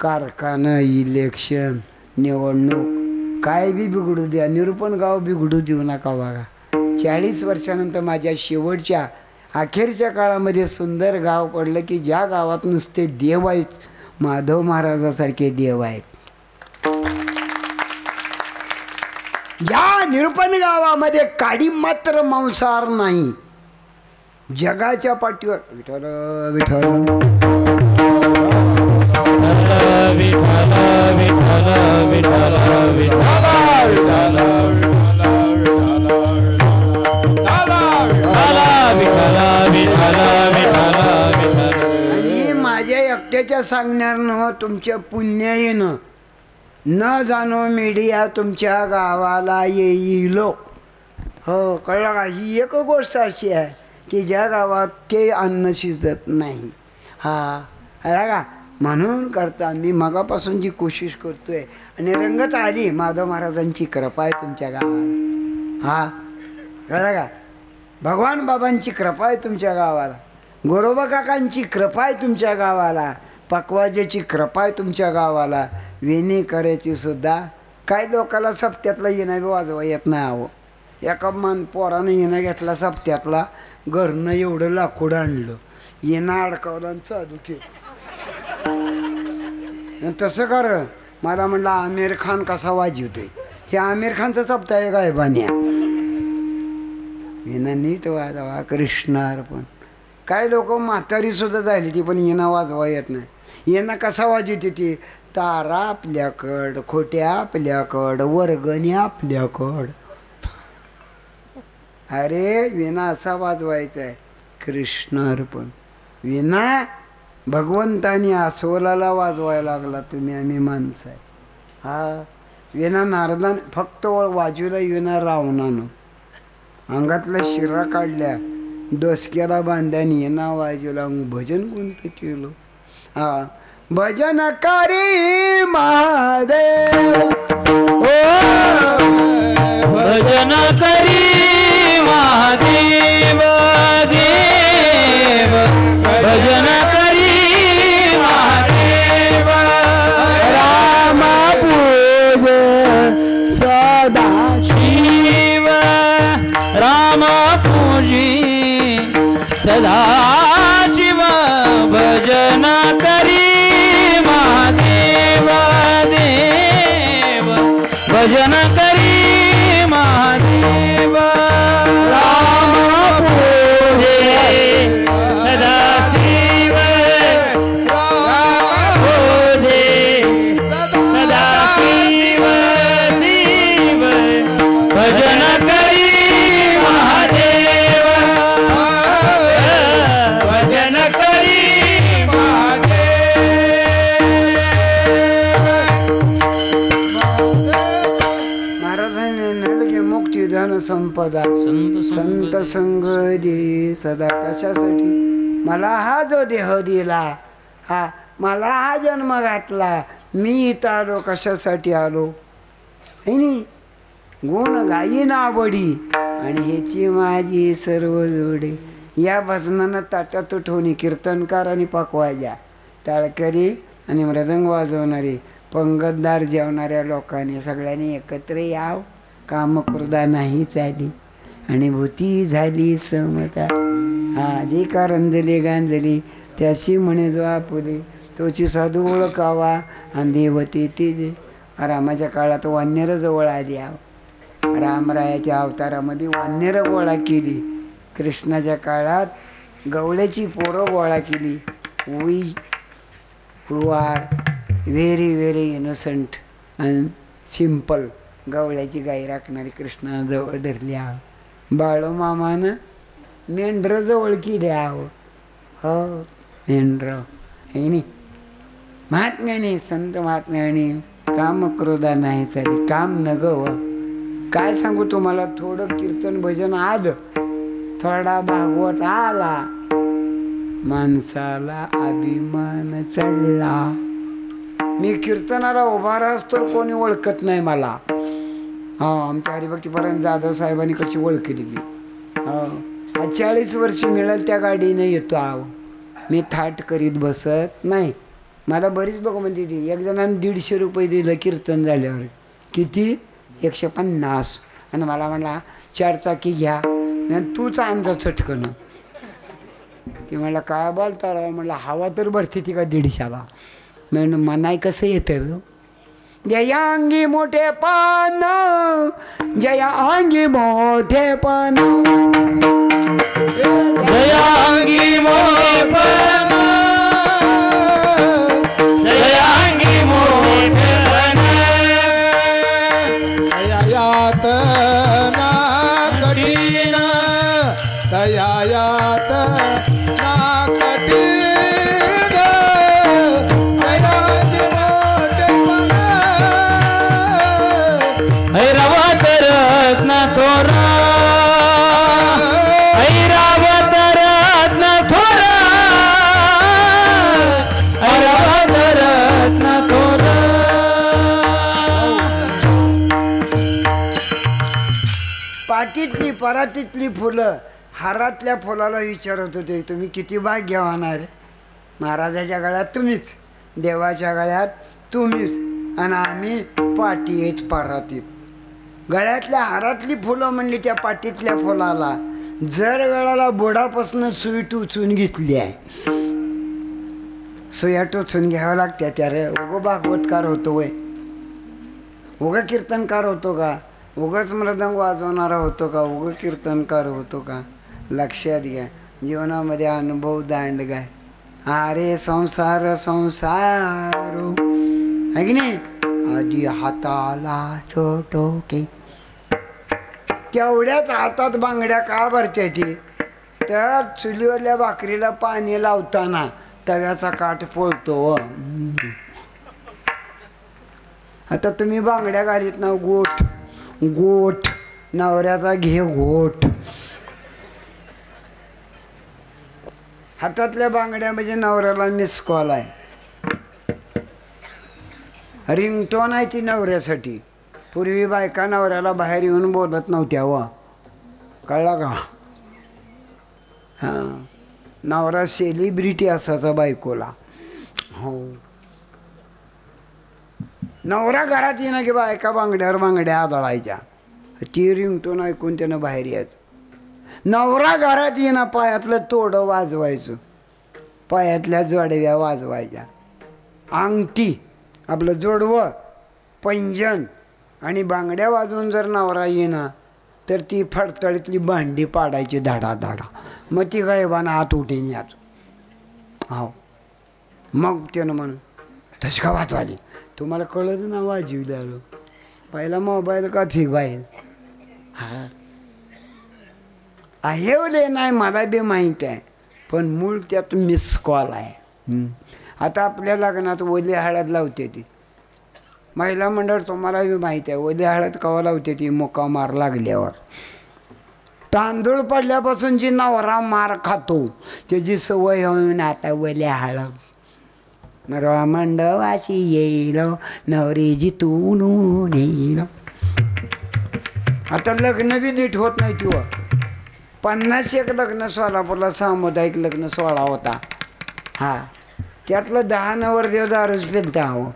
कारखाना इलेक्शन निवडणूक काय बी बिघडू द्या निरूपण गाव बिघडू देऊ नका बघा 40 वर्षानंतर माझ्या शेवटच्या अखेरच्या काळामध्ये सुंदर गाव पडलं की ज्या गावात नुसते देव आहेत माधव महाराजासारखे देव आहेत या निरूपण गावामध्ये काडी मात्र मांसाहार नाही जगाच्या पाठीवर विठ्ठल विठ्ठल आणि माझ्या एकट्याच्या सांगण्यानं तुमच्या पुण्य येणं न जाणो मीडिया तुमच्या गावाला येईल हो कळलं का ही एक गोष्ट अशी आहे की ज्या गावात ते अन्न शिजत नाही हा का म्हणून करता मी मगापासून जी कोशिश करतोय आणि रंगत आली माधव महाराजांची कृपा आहे तुमच्या गावाला हा कळलं का भगवान बाबांची कृपा आहे तुमच्या गावाला गोरोबा काकांची कृपा आहे तुमच्या गावाला पकवाजेची कृपा आहे तुमच्या गावाला वेणी करायची सुद्धा काही लोकाला सप्त्यातला येणं वाजवा येत नाही हवं एका मान पोरानं येणं घेतला सप्त्यातला घरनं एवढं लाकूड आणलं येणं अडकवलं आणि चालू केलं तसं कर मला म्हणलं आमिर खान कसा वाजवतोय हे आमिर खानचा सप्ताह आहे काय बान्या येणं नीट वाजवा कृष्णार्पण काही लोक म्हातारी सुद्धा झाली ती पण येणं वाजवा येत नाही येणं कसा वाजवते ती तारा आपल्याकड खोट्या आपल्याकड वर्गणी आपल्याकड अरे विना असा वाजवायचा आहे कृष्णार्पण विना भगवंतानी अस्वलाला वाजवायला लागला तुम्ही आम्ही माणसं आहे हा विना नारदान फक्त वाजूला विना रावणानं अंगातल्या शिरा काढल्या डोसक्याला बांध्याने येणा वाजूला भजन कोणतं केलं हा भजन करी महादेव ओ भजन करी महादेव देव भजन करी महादेव राम पूज सदा शिव राम पूजी सदा शिव भजन करी महादेव देव भजन करी महादेव राम पूजे सदा शिव पूजे सदा शिव देव भजन करी महादेव भजन करी महादेव संपदा संत संग दे सदा. कशासाठी? मला हा जो देह दिला, हा मला हा जन्म घातला, मी इथं आलो कशासाठी आलो? है नी? गुण गायी आवडी आणि ह्याची माझी सर्व जोडे. या भजनानं ताटात ठेवणी कीर्तनकार आणि पकवायच्या टाळकरी आणि मृदंग वाजवणारे पंगतदार जेवणाऱ्या लोकांनी सगळ्यांनी एकत्र याव. कामक्रोधा नाही चाली आणि भूती झाली समता. हा जे का रंजले गांजली त्याशी म्हणे जो आपुले, तोची साधू ओळखावा आणि देवते ते जे. रामाच्या काळात वानर जवळ आली आव. रामरायाच्या अवतारामध्ये वानर गोळा केली. कृष्णाच्या काळात गवळ्याची पोरं गोळा केली. We who are very very innocent and simple. गवळ्याची गाई राखणारी कृष्णाजवळ धरली आव. बाळूमामानं मेंढरं जवळ केली आव. हो मेंढरं हे नाही महात्म्याने, संत महात्म्याने काम क्रोधा नाही चाली. काम न ग. काय सांगू तुम्हाला, थोडं कीर्तन भजन आलं, थोडा भागवत आला, माणसाला अभिमान चढला. मी कीर्तनाला उभा असतो कोणी ओळखत नाही मला. हा आमच्या हरिभक्तीपर्यंत जाधव साहेबांनी कशी ओळखली मी. हा 40 वर्ष मिळेल त्या गाडीने येतो आव. मी थाट करीत बसत नाही. मला बरीच लोक म्हणते ती एक जणांनी 150 रुपये दिलं कीर्तन झाल्यावर. किती? 150. आणि मला म्हणला 4 चाकी घ्या आणि तूच आणजा चटकन. ती म्हणला काय बोलता राव? म्हणलं हवा तर भरती ती का 150ला. म्हणून मनाय कसं येतं? जया अंगी मोठे पान, जया अंगी मोठे पान, जया अंगी मोठे पान, जया अंगी मोठे पान. दयायात ना कठीण, दयायात ना कठीण. ऐरावत रत्न थोरा, ऐरावत रत्न थोरा, ऐरावत रत्न थोरा. पाटीतली परातीतली फुलं हारातल्या फुलाला विचारत होते, तुम्ही किती भाग्य होणार? महाराजाच्या गळ्यात तुम्हीच, देवाच्या गळ्यात तुम्हीच, आणि आम्ही पाटीत परातीत. गळ्यातल्या हारातली फुलं म्हणली त्या पाटीतल्या फुलाला. जर वेळाला बोडापासून सुई टोचून घेतली आहे, सुया टोचून घ्याव्या लागत्या त्या रे. उगं भागवतकार होतो वय, उगं कीर्तनकार होतो का? उगाच मृदंग वाजवणारा होतो का? उगं कीर्तनकार होतो का? लक्षात घ्या, जीवनामध्ये अनुभव दांड गाय. अरे संसार संसार है की नाही? आधी हाताला छोटोके. तेवढ्याच हातात बांगड्या का भरत्या ती? तर चुलीवरल्या भाकरीला पाणी लावताना तव्याचा काठ पोळतो. आता तुम्ही बांगड्या घालीत ना, गोठ गोठ नवऱ्याचा घे घोट. हातातल्या बांगड्या म्हणजे नवऱ्याला मिस कॉल आहे, रिंगटोन आहे ती नवऱ्यासाठी. पूर्वी बायका नवऱ्याला बाहेर येऊन बोलत नव्हत्या व, कळला का? हां, नवरा सेलिब्रिटी असायचा बायकोला. हो, नवरा घरात येणं की बायका बांगड्यावर बांगड्या आदळायच्या. ती रिंगटोन ऐकून त्यानं बाहेर यायचं. नवरा घरात येणं पायातलं तोडं वाजवायचं, पायातल्या जोडव्या वाजवायच्या. अंगठी, आपलं जोडवं, पैंजण आणि बांगड्या वाजवून जर नवरा येणं तर ती फडतळीतली भांडी पाडायची धाडा धाडा. मग ती गायबानं हात उठेन याच. हो, मग त्यानं म्हणून तशी का वाजवाली? तुम्हाला कळत ना वाजवी आलो. पहिला मोबाईल का फिबाईल. हा आहे नाही मला बी माहीत आहे, पण मूळ त्यात मिस कॉल आहे. आता आपल्या लग्नात ओली हळद लावते ती महिला मंडळ, तुम्हाला बी माहीत आहे. ओली हळद कवा लावते ती? मुका मार लागल्यावर. तांदूळ पडल्यापासून जी नवरा मार खातो त्याची सवय होऊन आता वल्या हळद मंडवाशी येईल नवरे जितून येईल. आता लग्न बी नीट होत नाही किंवा 51 लग्न सोलापूरला सामुदायिक लग्न सोहळा होता. हा त्यातलं 10 नवरदेव दारूच पेलता हवं.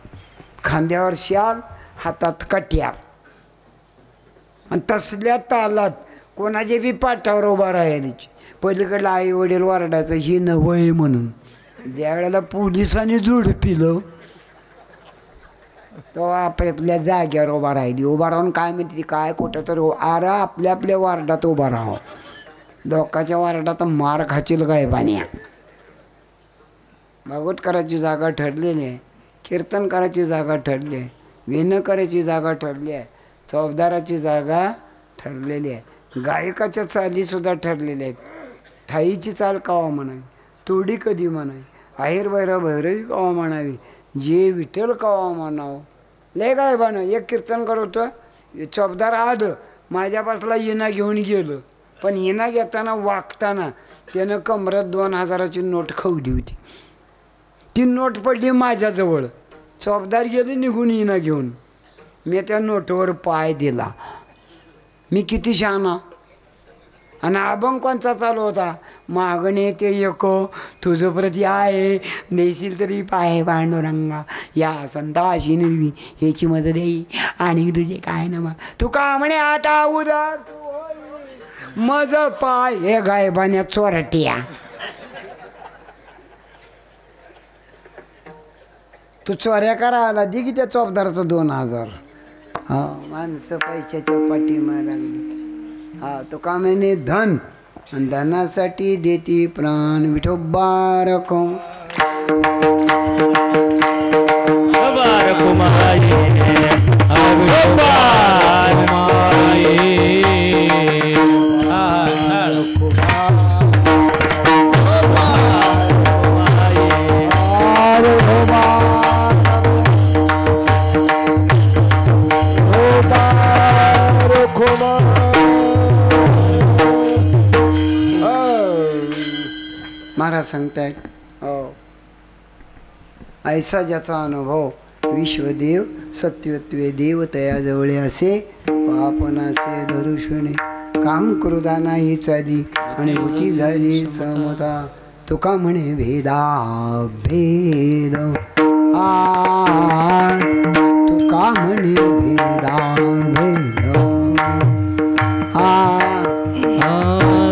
खांद्यावर शाल हातात कट्यार आणि तसल्या तालात कोणाचे बी पाठावर उभा राहायची. पलीकडलं आई वडील वारडायचं ही नवय म्हणून. ज्या वेळेला पोलिसांनी झुडपिलं तो आपल्या जाग्यावर उभा राहिली. उभा राहून काय म्हणते काय कुठं तर आरा आपल्या आपल्या वार्डात उभा राहावं. लोकांच्या वार्डात मार खाचील काय पाण्या. भागवत करायची जागा ठरलेली आहे, कीर्तन करायची जागा ठरली आहे, विणं करायची जागा ठरली आहे, चौबदाराची जागा ठरलेली आहे, गायकाच्या चालीसुद्धा ठरलेल्या आहेत. ठाईची चाल कवा म्हणावी, तोडी कधी म्हणावी, आहेर भैरव भैरवी कवा म्हणावी, जे विठ्ठल कवा म्हणावं. लय काय बाण. एक कीर्तन करतो चौबदार आलं माझ्यापासला येणं घेऊन गेलं. पण येणं घेताना वागताना त्यानं कमरात 2000ची नोट खवली होती. ती नोट पडली माझ्याजवळ. चौबदार गेले निघून येणं घेऊन. मी त्या नोटवर पाय दिला. मी किती शहाणा. आणि अभंग कोणचा चालू होता, मागणे ते एको तुझं प्रती आहे नेशील तरी पाय पांडुरंगा या संताशी निर्वी याची मदत देई आणि तुझे काय ना तू का म्हणे आता उदार मज पाय हे गायबान्या चोरट्या. तू चोऱ्या करायला दे की त्या चौबदाराचं 2000. हा माणसं पैशाच्या पाठीमा लागली. हा तो का म्हणे धन आणि धनासाठी देती प्राण विठोबा रखो महाराज सांगतायत. हो ऐसा ज्याचा अनुभव विश्वदेव सत्यत्वे देव तयाजवळ असे पापनासे धरुषणे काम क्रोधा नाही चाली आणि भूती झाली समता तुका म्हणे भेदा भेद तुका म्हणे भेदा भेद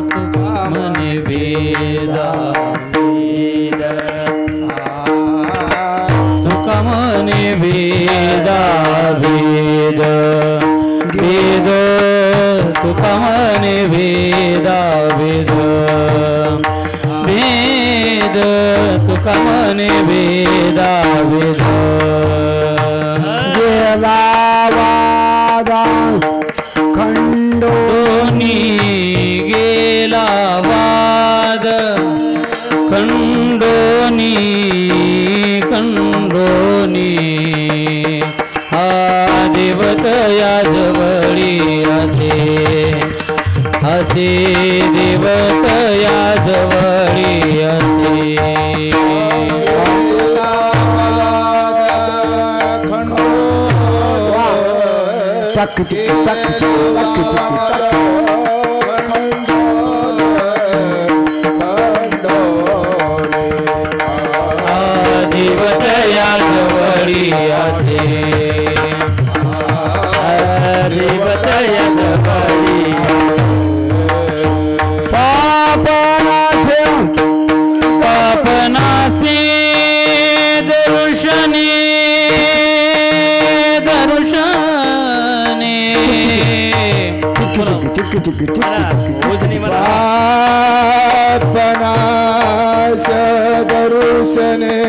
तुका म्हणे भेदा तुका म्हणे भेदा भेद भेद तुका म्हणे भेदा भेद भेद तुका म्हणे भेदा भेद गेला वादा खंडोनी गेला वाद खंडोनी खंडोनी हा देवत या जवळी असे असे देवत या जवळी असे देवत या जवळी असे देवत या जवळी पापनासे पापनासे दर्शने दर्शने पापनाश दर्शने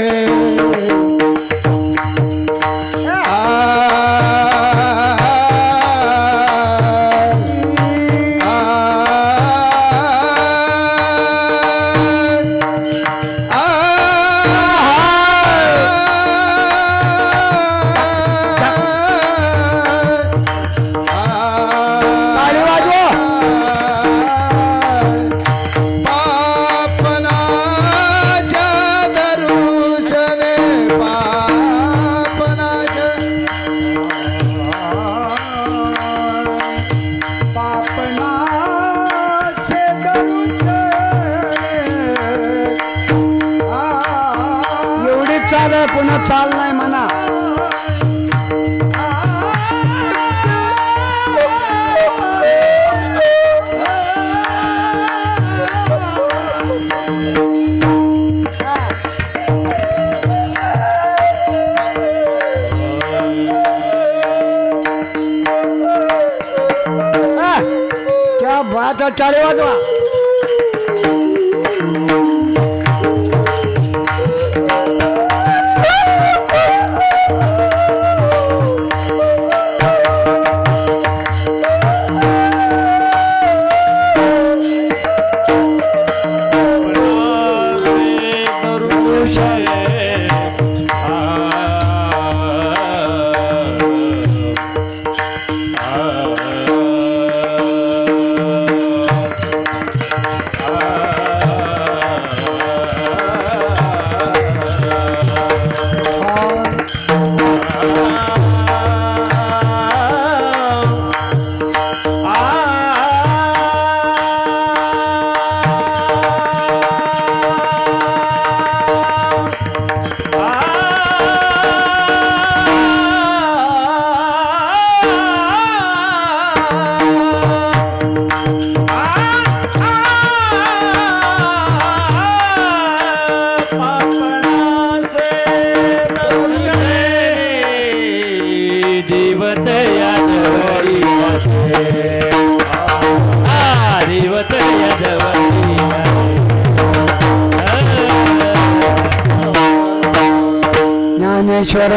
चाल नाही म्हणा. क्या बात है, टाळी वाजवा. ज्ञानेश्वर